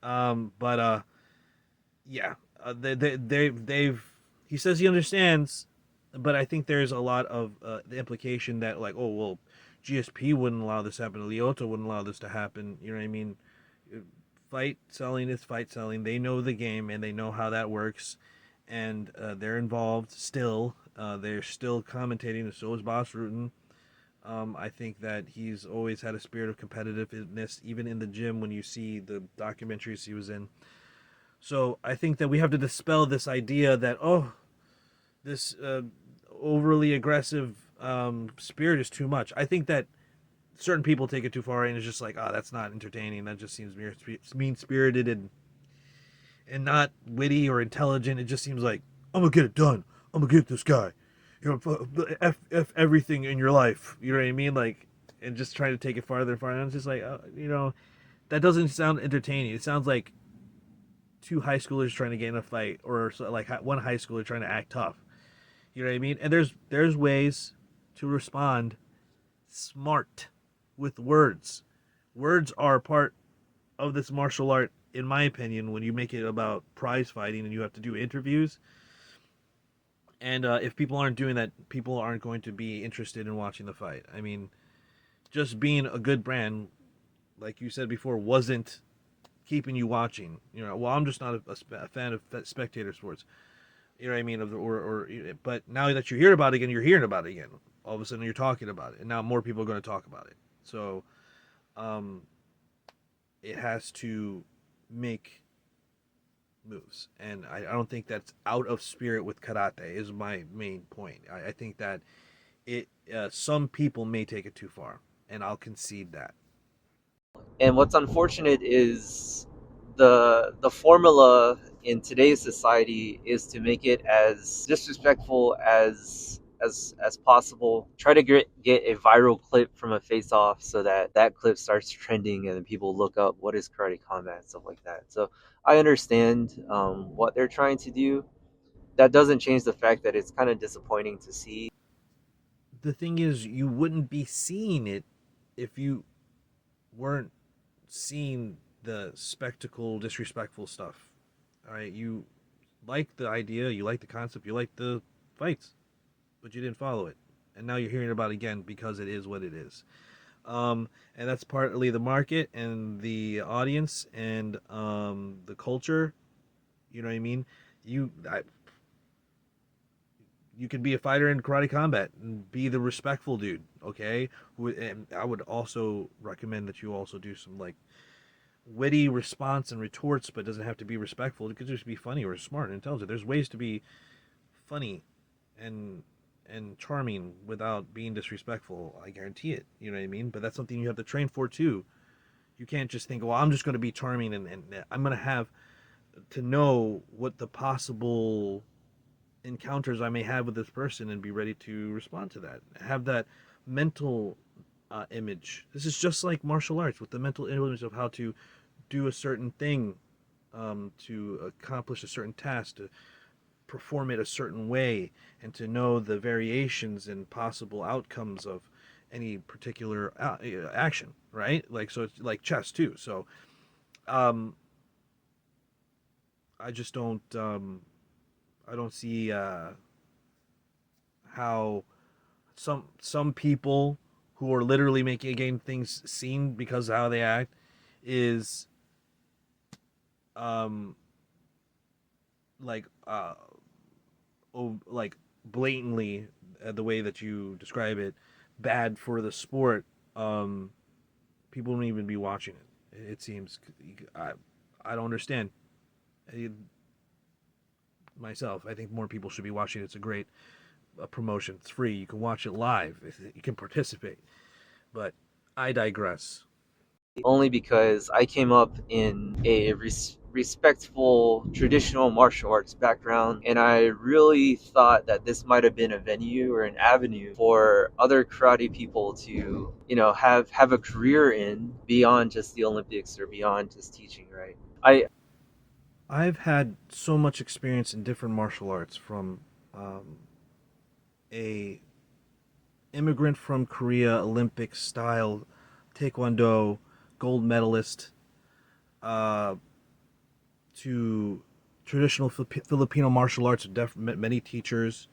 but yeah, they've. He says he understands, but I think there's a lot of the implication that like, oh well, GSP wouldn't allow this to happen, Leota wouldn't allow this to happen. You know what I mean? Fight selling is fight selling. They know the game and they know how that works, and they're involved still. They're still commentating, and so is Boss Rutan. I think that he's always had a spirit of competitiveness, even in the gym when you see the documentaries he was in. So I think that we have to dispel this idea that this overly aggressive spirit is too much. I think that certain people take it too far and it's just like, oh, that's not entertaining. That just seems mean spirited and not witty or intelligent. It just seems like I'm gonna get it done. I'm gonna get this guy. F everything in your life. You know what I mean? Like, and just trying to take it farther and farther. And it's just like, that doesn't sound entertaining. It sounds like two high schoolers trying to get in a fight, or like one high schooler trying to act tough. You know what I mean? And there's ways to respond smart with words. Words are part of this martial art, in my opinion. When you make it about prize fighting and you have to do interviews, and if people aren't doing that, people aren't going to be interested in watching the fight. I mean, just being a good brand, like you said before, wasn't keeping you watching. Well, I'm just not a fan of spectator sports. You know what I mean? But now that you hear about it again, you're hearing about it again. All of a sudden, you're talking about it, and now more people are going to talk about it. So, um, it has to make moves, and I don't think that's out of spirit with karate. Is my main point. I think that it some people may take it too far, and I'll concede that. And what's unfortunate is the formula in today's society is to make it as disrespectful as possible. Try to get a viral clip from a face off so that that clip starts trending and then people look up what is karate combat and stuff like that. So I understand what they're trying to do. That doesn't change the fact that it's kind of disappointing to see. The thing is, you wouldn't be seeing it if you weren't seeing the spectacle, disrespectful stuff. All right, you like the idea, you like the concept, you like the fights, but you didn't follow it, and now you're hearing about it again because it is what it is. And that's partly the market and the audience and the culture. You know what I mean? You I, you could be a fighter in karate combat and be the respectful dude, okay? And I would also recommend that you also do some like witty response and retorts, but it doesn't have to be respectful. It could just be funny or smart and intelligent. There's ways to be funny and charming without being disrespectful. I guarantee it. You know what I mean? But that's something you have to train for too. You can't just think, well, I'm just going to be charming and I'm going to have to know what the possible encounters I may have with this person and be ready to respond to that. Have that mental image. This is just like martial arts with the mental image of how to do a certain thing, to accomplish a certain task, to perform it a certain way, and to know the variations and possible outcomes of any particular action. Right? Like so, it's like chess too. So, um, I just don't. I don't see how some people who are literally making again things seen because of how they act is um like like blatantly, the way that you describe it, bad for the sport, um, people won't even be watching it. It seems. I don't understand. I, Myself, I think more people should be watching it. It's a great promotion. It's free. You can watch it live. You can participate. But I digress. only because I came up in a respectful traditional martial arts background, and I really thought that this might have been a venue or an avenue for other karate people to, have a career in beyond just the Olympics or beyond just teaching, right? I've had so much experience in different martial arts, from um, a immigrant from Korea, Olympic style taekwondo gold medalist, uh, to traditional Filipino martial arts. Many teachers,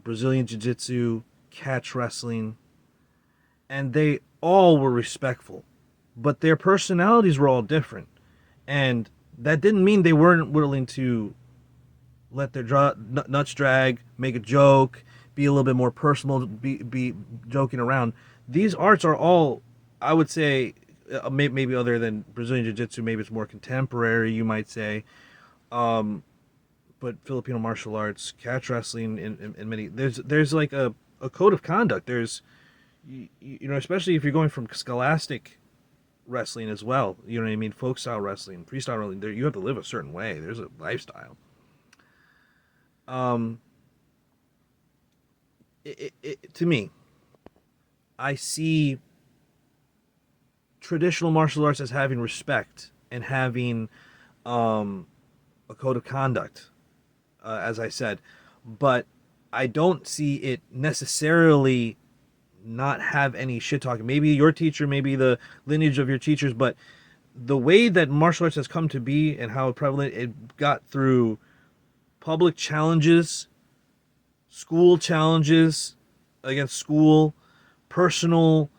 Brazilian jiu-jitsu, catch wrestling, and they all were respectful, but their personalities were all different, and that didn't mean they weren't willing to let their nuts drag, make a joke, be a little bit more personal, be joking around. These arts are all, I would say, maybe other than Brazilian Jiu-Jitsu, maybe it's more contemporary, you might say. Um, but Filipino martial arts, catch wrestling, in many, there's like a code of conduct. There's, especially if you're going from scholastic wrestling as well. You know what I mean? Folk style wrestling, freestyle wrestling. There, you have to live a certain way. There's a lifestyle. Um, to me, I see traditional martial arts as having respect and having um, a code of conduct, as I said, but I don't see it necessarily not have any shit talking. Maybe your teacher, maybe the lineage of your teachers, but the way that martial arts has come to be and how prevalent it got through public challenges, school challenges against school, personal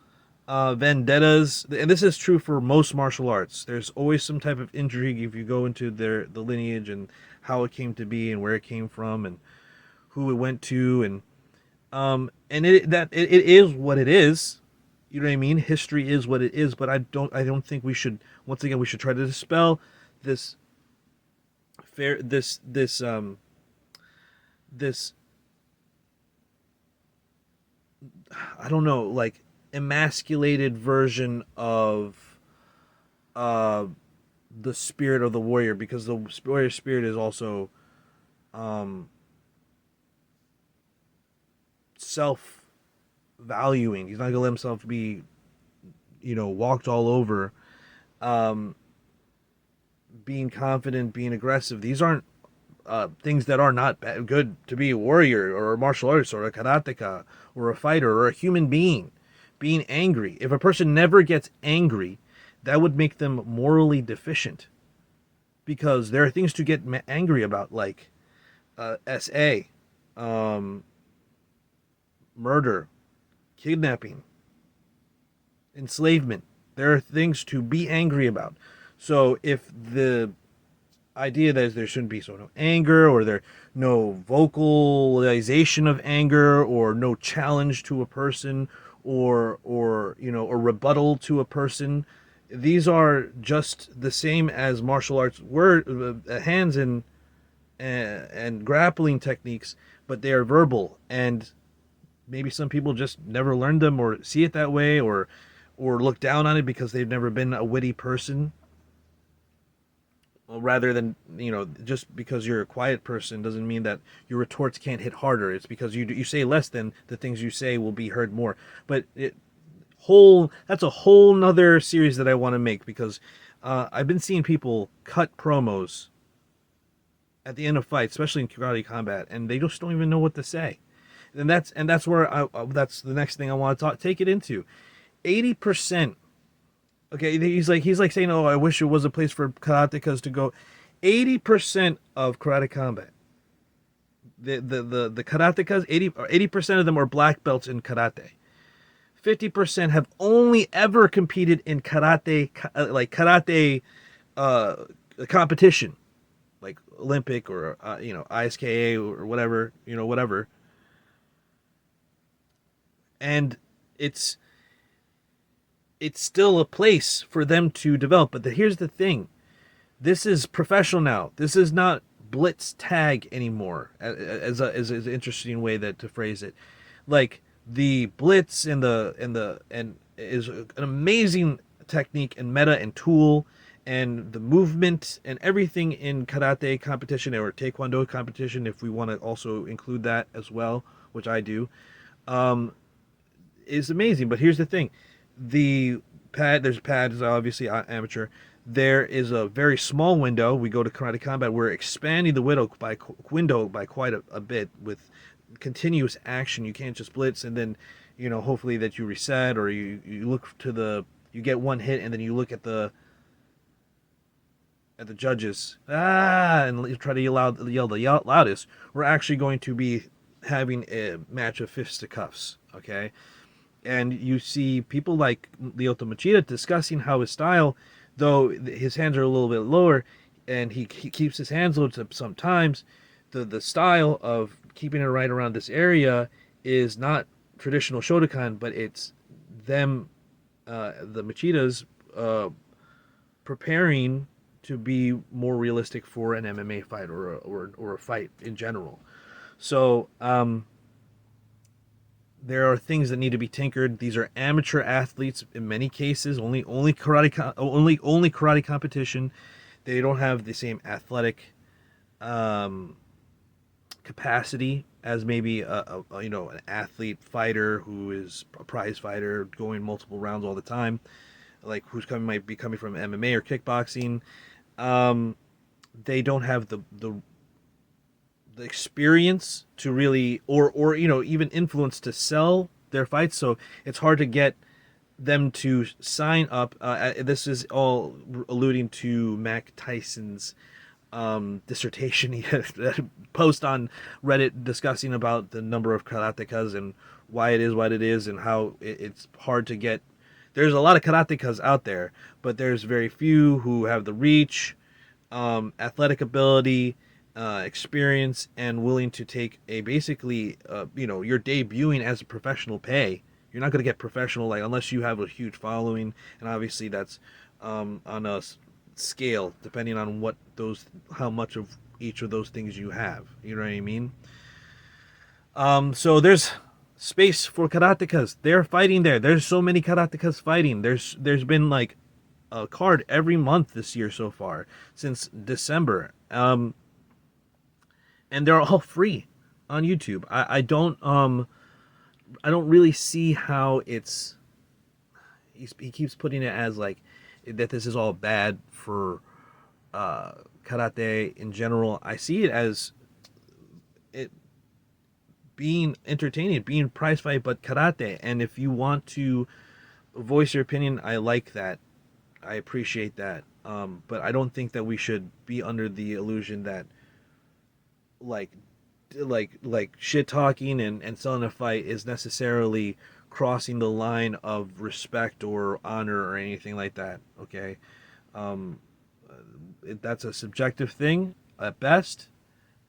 vendettas, and this is true for most martial arts. There's always some type of intrigue if you go into the lineage and how it came to be and where it came from and who it went to, and it is what it is. You know what I mean? History is what it is, but I don't think we should, once again, we should try to dispel this fair this I don't know, like emasculated version of uh the spirit of the warrior, because the warrior spirit is also um self valuing. He's not gonna let himself be, walked all over. Um Being confident, being aggressive. These aren't things that are not good to be a warrior or a martial artist or a karateka or a fighter or a human being. Being angry. If a person never gets angry, that would make them morally deficient, because there are things to get angry about, like SA, um, murder, kidnapping, enslavement. There are things to be angry about. So if the idea that there shouldn't be no anger, or there no vocalization of anger, or no challenge to a person, or a rebuttal to a person, these are just the same as martial arts word hands and grappling techniques, but they are verbal, and maybe some people just never learned them or see it that way, or look down on it because they've never been a witty person. Well, rather than, just because you're a quiet person doesn't mean that your retorts can't hit harder. It's because you say less, than the things you say will be heard more. But that's a whole nother series that I want to make, because I've been seeing people cut promos at the end of fights, especially in karate combat, and they just don't even know what to say. And that's where that's the next thing I want to take it into. 80%. Okay, he's like saying, "Oh, I wish it was a place for karatekas to go." 80% of karate combat, the karatekas, 80% of them are black belts in karate. 50% have only ever competed in karate, like karate uh, competition, like Olympic or ISKA or whatever, whatever. And it's it's still a place for them to develop. But here's the thing: this is professional now. This is not blitz tag anymore. As an interesting way to phrase it, like the blitz and is an amazing technique and meta and tool, and the movement and everything in karate competition or taekwondo competition, if we want to also include that as well, which I do, is amazing. But here's the thing: there's pads, obviously amateur. There is a very small window. We go to karate combat. We're expanding the window by quite a bit with continuous action. You can't just blitz and then, hopefully that you reset, or you look to you get one hit and then you look at the judges, and you try to yell the loudest. We're actually going to be having a match of fisticuffs, okay? And you see people like Lyoto Machida discussing how his style, though his hands are a little bit lower, and he keeps his hands low sometimes, the style of keeping it right around this area is not traditional Shotokan, but it's them, the Machidas, preparing to be more realistic for an MMA fight or a fight in general. So there are things that need to be tinkered. These are amateur athletes in many cases, only karate competition. They don't have the same athletic capacity as maybe an athlete fighter who is a prize fighter going multiple rounds all the time, like might be coming from MMA or kickboxing. They don't have the experience to really or even influence to sell their fights, so it's hard to get them to sign up. This is all alluding to Mac Tyson's dissertation he had post on Reddit discussing about the number of karatekas and why it is what it is, and how it's hard to get. There's a lot of karatekas out there, but there's very few who have the reach, athletic ability, experience, and willing to take a basically, you're debuting as a professional pay. You're not going to get professional unless you have a huge following, and obviously that's on a scale depending on how much of each of those things you have. You know what I mean? So there's space for karatekas. They're fighting there. There's so many karatekas fighting. There's been like a card every month this year so far since December. And they're all free on YouTube. I don't really see how he keeps putting it as like that this is all bad for karate in general. I see it as it being entertaining, being prize fight, but karate. And if you want to voice your opinion, I like that. I appreciate that. But I don't think that we should be under the illusion that like shit talking and selling a fight is necessarily crossing the line of respect or honor or anything like that. Okay, that's a subjective thing at best,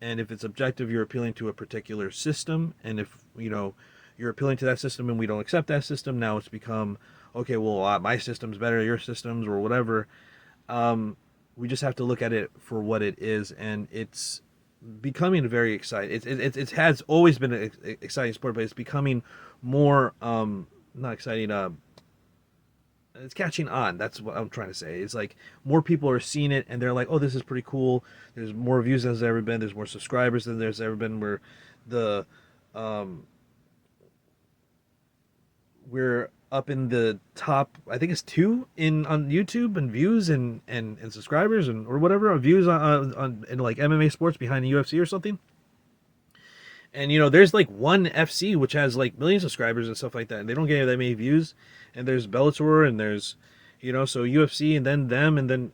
and if it's objective, you're appealing to a particular system, and if you're appealing to that system and we don't accept that system, now it's become okay. Well, my system's better, your system's, or whatever. We just have to look at it for what it is, and it's becoming very exciting. It has always been an exciting sport, but it's becoming more not exciting. It's catching on. That's what I'm trying to say. It's like more people are seeing it, and they're like, "Oh, this is pretty cool." There's more views than there's ever been. There's more subscribers than there's ever been. We're up in the top. I think it's 2 on YouTube and views and subscribers or whatever views on in like MMA sports behind the UFC or something. And there's like one FC which has like millions of subscribers and stuff like that, and they don't get that many views. And there's Bellator, and there's so UFC, and then them, and then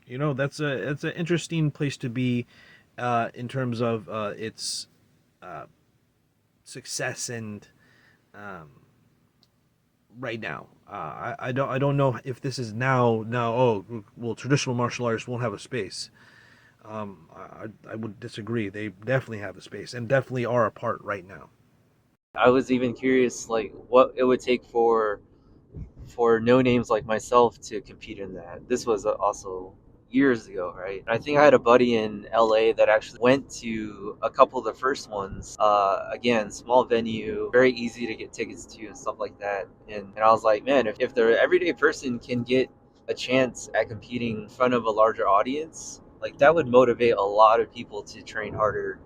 that's an interesting place to be in terms of its success and right now. I don't know if this is now. Oh well, traditional martial arts won't have a space. I would disagree. They definitely have a space and definitely are apart right now. I was even curious, like, what it would take for no names like myself to compete in that. This was also years ago, right? I think I had a buddy in LA that actually went to a couple of the first ones. Again, small venue, very easy to get tickets to and stuff like that. And I was like, man, if the everyday person can get a chance at competing in front of a larger audience, like that would motivate a lot of people to train harder,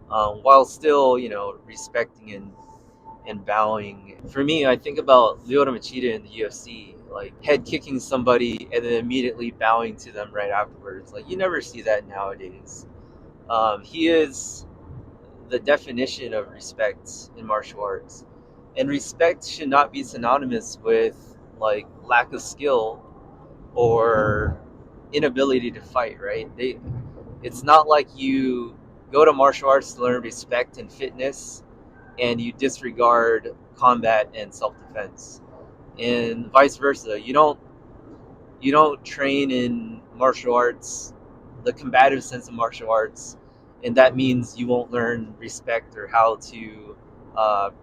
while still, respecting and bowing. For me, I think about Lyoto Machida in the UFC, like head kicking somebody and then immediately bowing to them right afterwards. Like you never see that nowadays. He is the definition of respect in martial arts, and respect should not be synonymous with like lack of skill or inability to fight. Right? It's not like you go to martial arts to learn respect and fitness and you disregard combat and self-defense, and vice versa. You don't train in martial arts, the combative sense of martial arts, and that means you won't learn respect or how to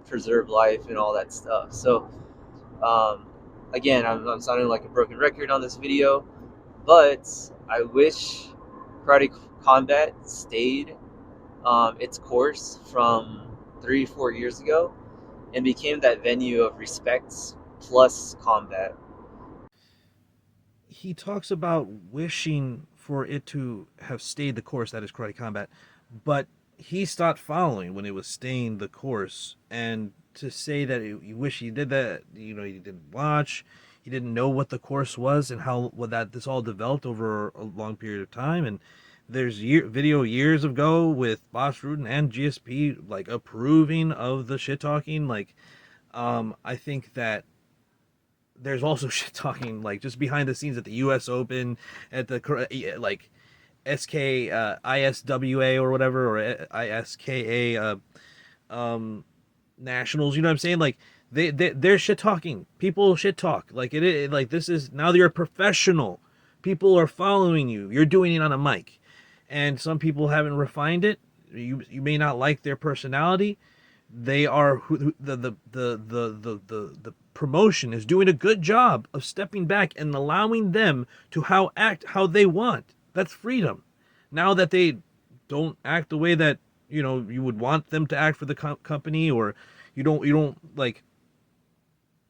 preserve life and all that stuff. So um, again, I'm sounding like a broken record on this video, but I wish karate combat stayed its course from 3 4 years ago and became that venue of respect plus combat. He talks about wishing for it to have stayed the course, that is karate combat, but he stopped following when it was staying the course. And to say that you wish he did that, he didn't watch, he didn't know what the course was and how what that this all developed over a long period of time. And there's video years ago with Boss Rudin and GSP like approving of the shit talking. Like, I think that there's also shit talking like just behind the scenes at the U.S. Open, at the like SK ISWA or whatever, or ISKA nationals. You know what I'm saying? Like they're shit talking. People shit talk. Like like this is now you're a professional. People are following you. You're doing it on a mic, and some people haven't refined it. You may not like their personality. They are the promotion is doing a good job of stepping back and allowing them to act how they want. That's freedom. Now that they don't act the way that you would want them to act for the company, or you don't like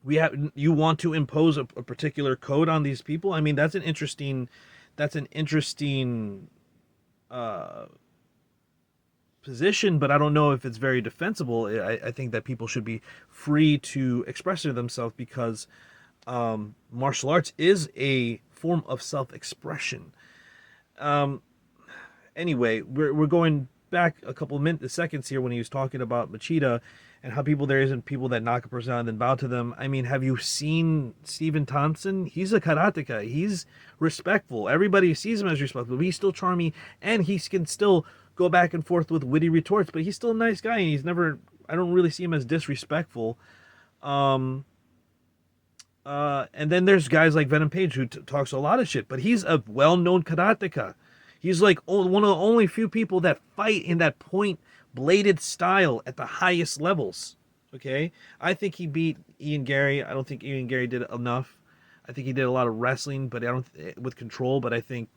we have you want to impose a particular code on these people. I mean, that's an interesting uh position, but I don't know if it's very defensible. I think that people should be free to express themselves because martial arts is a form of self-expression. Um, anyway, we're going back a couple minutes, seconds here when he was talking about Machida and how there isn't people that knock a person out and then bow to them. I mean, have you seen Stephen Thompson? He's a karateka. He's respectful. Everybody sees him as respectful. But he's still charming, and he can still go back and forth with witty retorts. But he's still a nice guy, and he's never. I don't really see him as disrespectful. Um, and then there's guys like Venom Page who talks a lot of shit, but he's a well-known karateka. He's like one of the only few people that fight in that point bladed style at the highest levels. Okay, I think he beat Ian Gary. I don't think Ian Gary did enough. I think he did a lot of wrestling, but I don't with control. But I think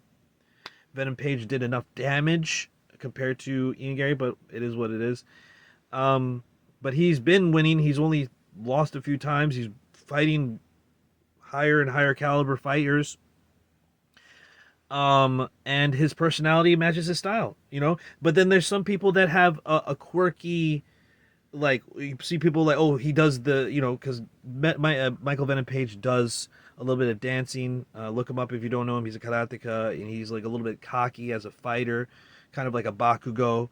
Venom Page did enough damage compared to Ian Gary. But it is what it is. But he's been winning. He's only lost a few times. He's fighting higher and higher caliber fighters. And his personality matches his style. But then there's some people that have a quirky, like you see people like, oh, he does because Michael Venom Page does a little bit of dancing. Look him up if you don't know him. He's a karateka, and he's like a little bit cocky as a fighter, kind of like a Bakugo,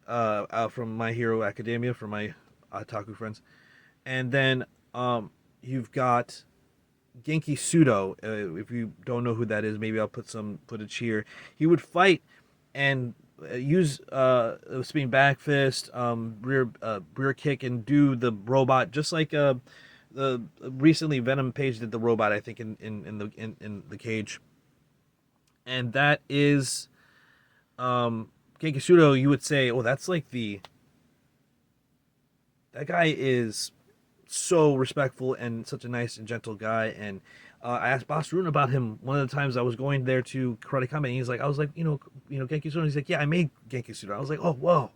out from My Hero Academia, for my otaku friends. And then you've got Genki Sudo. If you don't know who that is, maybe I'll put some footage here. He would fight and use a spinning back fist, rear kick, and do the robot just like the recently Venom Page did the robot. I think in the cage, and that is Genki Sudo, you would say, oh, that's like that guy is so respectful and such a nice and gentle guy. And I asked Boss Rune about him one of the times I was going there to Karate Combat. And he's like, I was like, Genki Sudo. He's like, yeah, I made Genki Sudo. I was like, oh, whoa,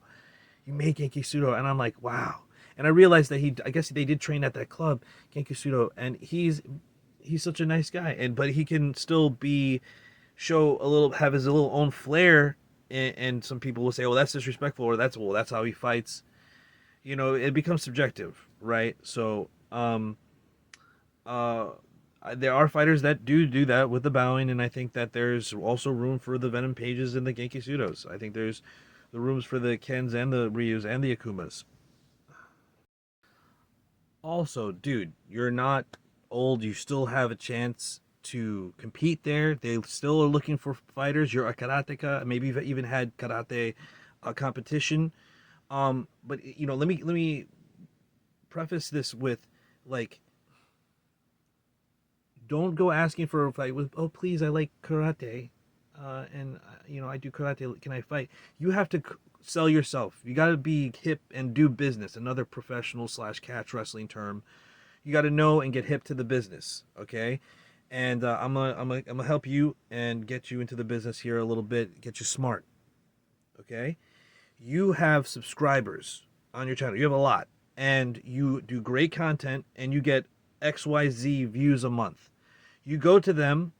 you made Genki Sudo, and I'm like, wow. And I realized that I guess they did train at that club, Genki Sudo, and he's such a nice guy, but he can still have his little own flair, and some people will say, oh, that's disrespectful, or that's how he fights. It becomes subjective, right? So, uh, there are fighters that do that with the bowing, and I think that there's also room for the Venom Pages and the Genki Sudos. I think there's the rooms for the Kens and the Ryus and the Akumas. Also, dude, you're not old. You still have a chance to compete there. They still are looking for fighters. You're a karateka. Maybe you've even had karate competition. But let me preface this with, like, don't go asking for a fight with, oh, please, I like karate, and I do karate. Can I fight? You have to sell yourself. You got to be hip and do business. Another professional slash catch wrestling term. You got to know and get hip to the business. Okay. And I'm gonna help you and get you into the business here a little bit. Get you smart. Okay. You have subscribers on your channel. You have a lot, and you do great content, and you get XYZ views a month. You go to them,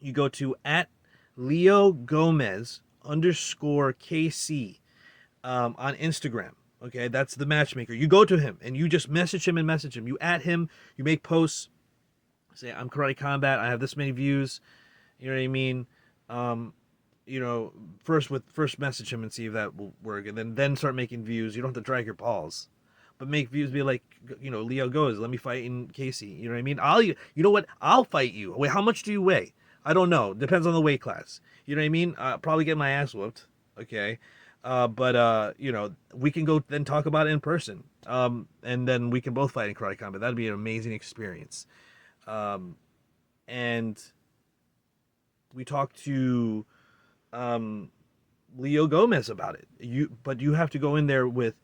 you go to at Leo Gomez underscore KC on Instagram. Okay, that's the matchmaker. You go to him and you just message him and message him. You at him, you make posts, say, I'm Karate Combat, I have this many views. You know what I mean? Um, first message him and see if that will work, and then start making views. You don't have to drag your balls, but make views. Be like, Leo goes, let me fight in Casey. You know what I mean? You know what? I'll fight you. Wait, how much do you weigh? I don't know. Depends on the weight class. You know what I mean? Probably get my ass whooped. Okay. But we can go then talk about it in person. And then we can both fight in Karate Combat. That'd be an amazing experience. And we talked to Leo Gomez about it. But you have to go in there with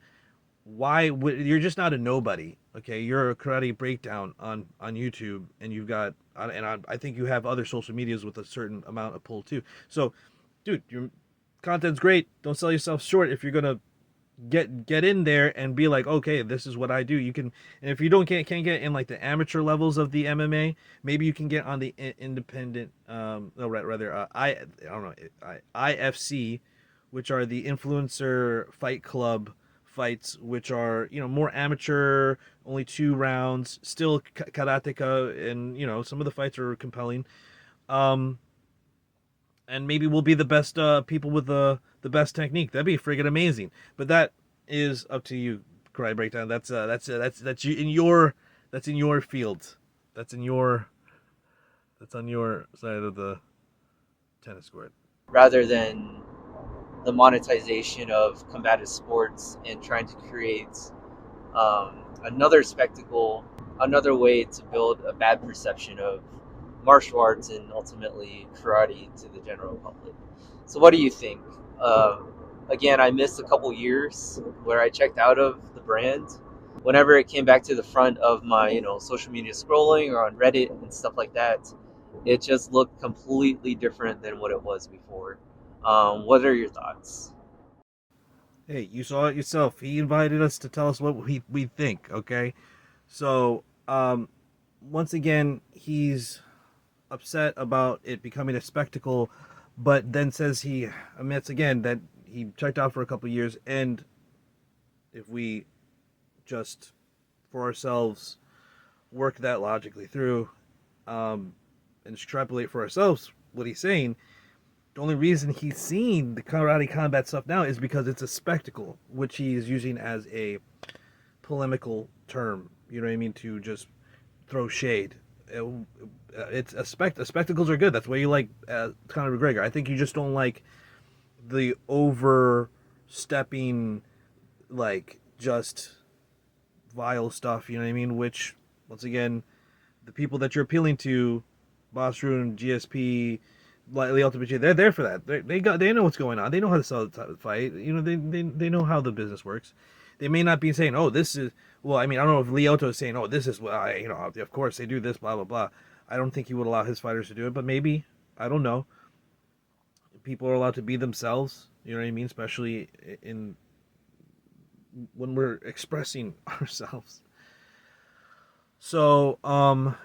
you're just not a nobody. Okay, you're a karate breakdown on YouTube, and you've got I think you have other social medias with a certain amount of pull too. So, dude, your content's great. Don't sell yourself short. If you're gonna get in there and be like, okay, this is what I do. You can, and if you can't get in like the amateur levels of the MMA, maybe you can get on the independent, no, rather, I don't know, IFC, which are the influencer fight club fights, which are more amateur, only 2 rounds, still karateka, and some of the fights are compelling. Um, and maybe we'll be the best people with the best technique. That'd be friggin' amazing. But that is up to you, Karate Breakdown. That's you in your that's in your field. That's on your side of the tennis court. Rather than the monetization of combative sports and trying to create another spectacle, another way to build a bad perception of martial arts and ultimately karate to the general public. So, what do you think? Again, I missed a couple years where I checked out of the brand. Whenever it came back to the front of my, social media scrolling or on Reddit and stuff like that, it just looked completely different than what it was before. What are your thoughts? Hey, you saw it yourself. He invited us to tell us what we think. Okay, so once again, he's upset about it becoming a spectacle, but then says he admits again that he checked out for a couple of years, and if we just for ourselves work that logically through, and extrapolate for ourselves what he's saying, the only reason he's seeing the Karate Combat stuff now is because it's a spectacle, which he's using as a polemical term. You know what I mean? To just throw shade. Spectacles are good. That's why you like Conor McGregor. I think you just don't like the overstepping, like, just vile stuff. You know what I mean? Which, once again, the people that you're appealing to, Boss Rune, GSP, the Ultimate Team, they're there for that. They know what's going on. They know how to sell the fight. You know, they know how the business works. They may not be saying, "Oh, this is." Well, I mean, I don't know if Lyoto is saying, "Oh, this is what I," you know, of course they do this, blah blah blah. I don't think he would allow his fighters to do it, but maybe, I don't know. People are allowed to be themselves. You know what I mean? Especially in when we're expressing ourselves. So,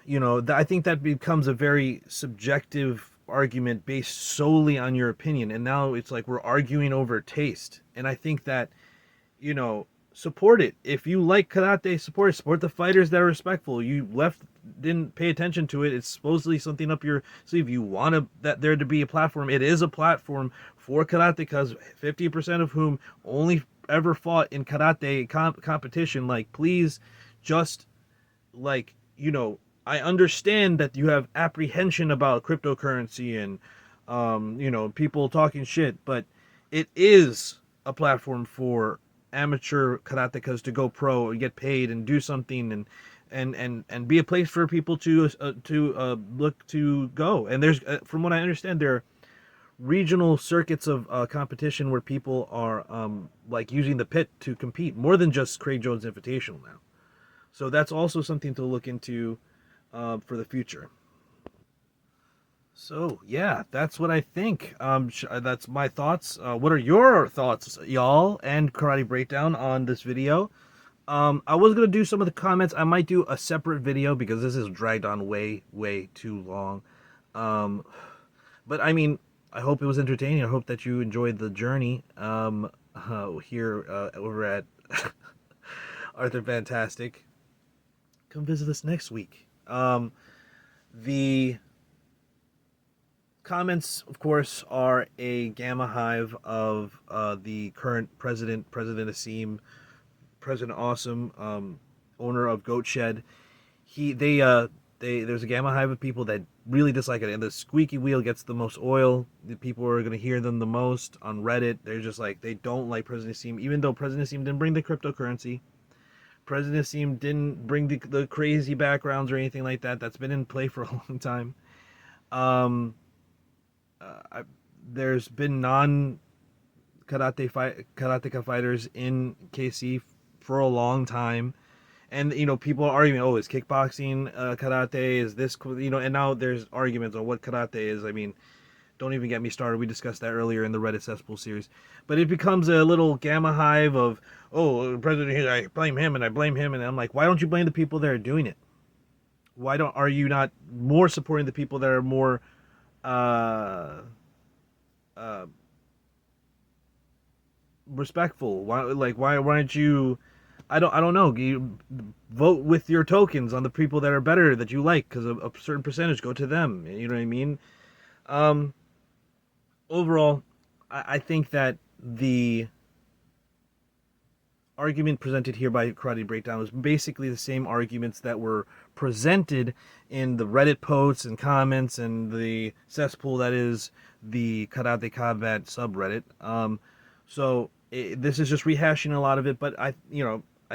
you know, I think that becomes a very subjective argument based solely on your opinion. And now it's like we're arguing over taste. And I think that, you know, support it. If you like karate, support it. Support the fighters that are respectful. You didn't pay attention to it. It's supposedly something up your sleeve. You want that there to be a platform. It is a platform for karateka, 50% of whom only ever fought in karate competition. Like, please just, like, you know, I understand that you have apprehension about cryptocurrency and you know, people talking shit, but it is a platform for amateur karatekas to go pro and get paid and do something and be a place for people to look to go. And there's from what I understand, there are regional circuits of competition where people are like using the pit to compete more than just Craig Jones Invitational now. So that's also something to look into for the future. So yeah, that's what I think. That's my thoughts. What are your thoughts, y'all, and Karate Breakdown on this video? I was gonna do some of the comments. I might do a separate video because this is dragged on way too long. Um, but I mean, I hope it was entertaining. I hope that you enjoyed the journey here over at Arthur Fantastic. Come visit us next week. The comments, of course, are a gamma hive of the current president, President Asim, President Awesome, owner of Goat Shed. There's a gamma hive of people that really dislike it, and the squeaky wheel gets the most oil. The people are going to hear them the most on Reddit. They're just like, they don't like President Asim, even though President Asim didn't bring the cryptocurrency. President Asim didn't bring the crazy backgrounds or anything like that. That's been in play for a long time. Um, there's been karateka fighters in KC for a long time, and you know, people are arguing, oh, is kickboxing karate? Is this, you know? And now there's arguments on what karate is. I mean, don't even get me started. We discussed that earlier in the Reddit Cesspool series. But it becomes a little gamma hive of, oh, President, I blame him and I blame him. And I'm like, why don't you blame the people that are doing it? Are you not more supporting the people that are more, uh, uh, respectful? Why aren't you, I don't know. You vote with your tokens on the people that are better that you like, because a certain percentage go to them. You know what I mean? Um, Overall, I think that the argument presented here by Karate Breakdown was basically the same arguments that were presented in the Reddit posts and comments and the cesspool that is the Karate Combat subreddit. This is just rehashing a lot of it, but I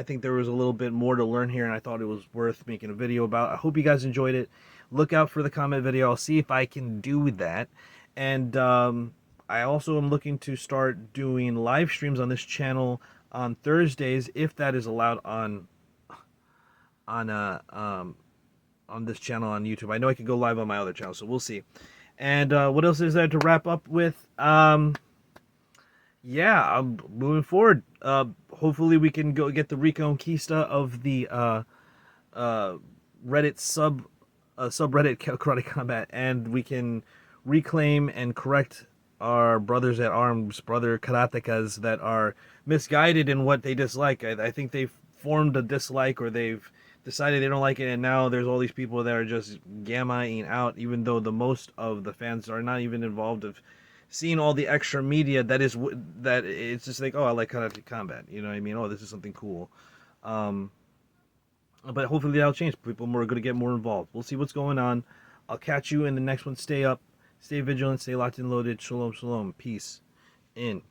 think there was a little bit more to learn here, and I thought it was worth making a video about. I hope you guys enjoyed it. Look out for the comment video. I'll see if I can do that. And I also am looking to start doing live streams on this channel on Thursdays, if that is allowed on this channel on YouTube. I know I can go live on my other channel, so we'll see. And what else is there to wrap up with? Yeah, I'm moving forward. Hopefully we can go get the Reconquista of the Reddit subreddit Karate Combat, and we can reclaim and correct our brothers at arms, brother karatekas that are misguided in what they dislike. I think they've formed a dislike, or they've decided they don't like it, and now there's all these people that are just gammaing out, even though the most of the fans are not even involved of seeing all the extra media that it's just like, oh, I like Karate Combat, you know what I mean? Oh, this is something cool. But hopefully that'll change. People are going to get more involved. We'll see what's going on. I'll catch you in the next one. Stay up, stay vigilant, stay locked and loaded. Shalom, shalom. Peace. In.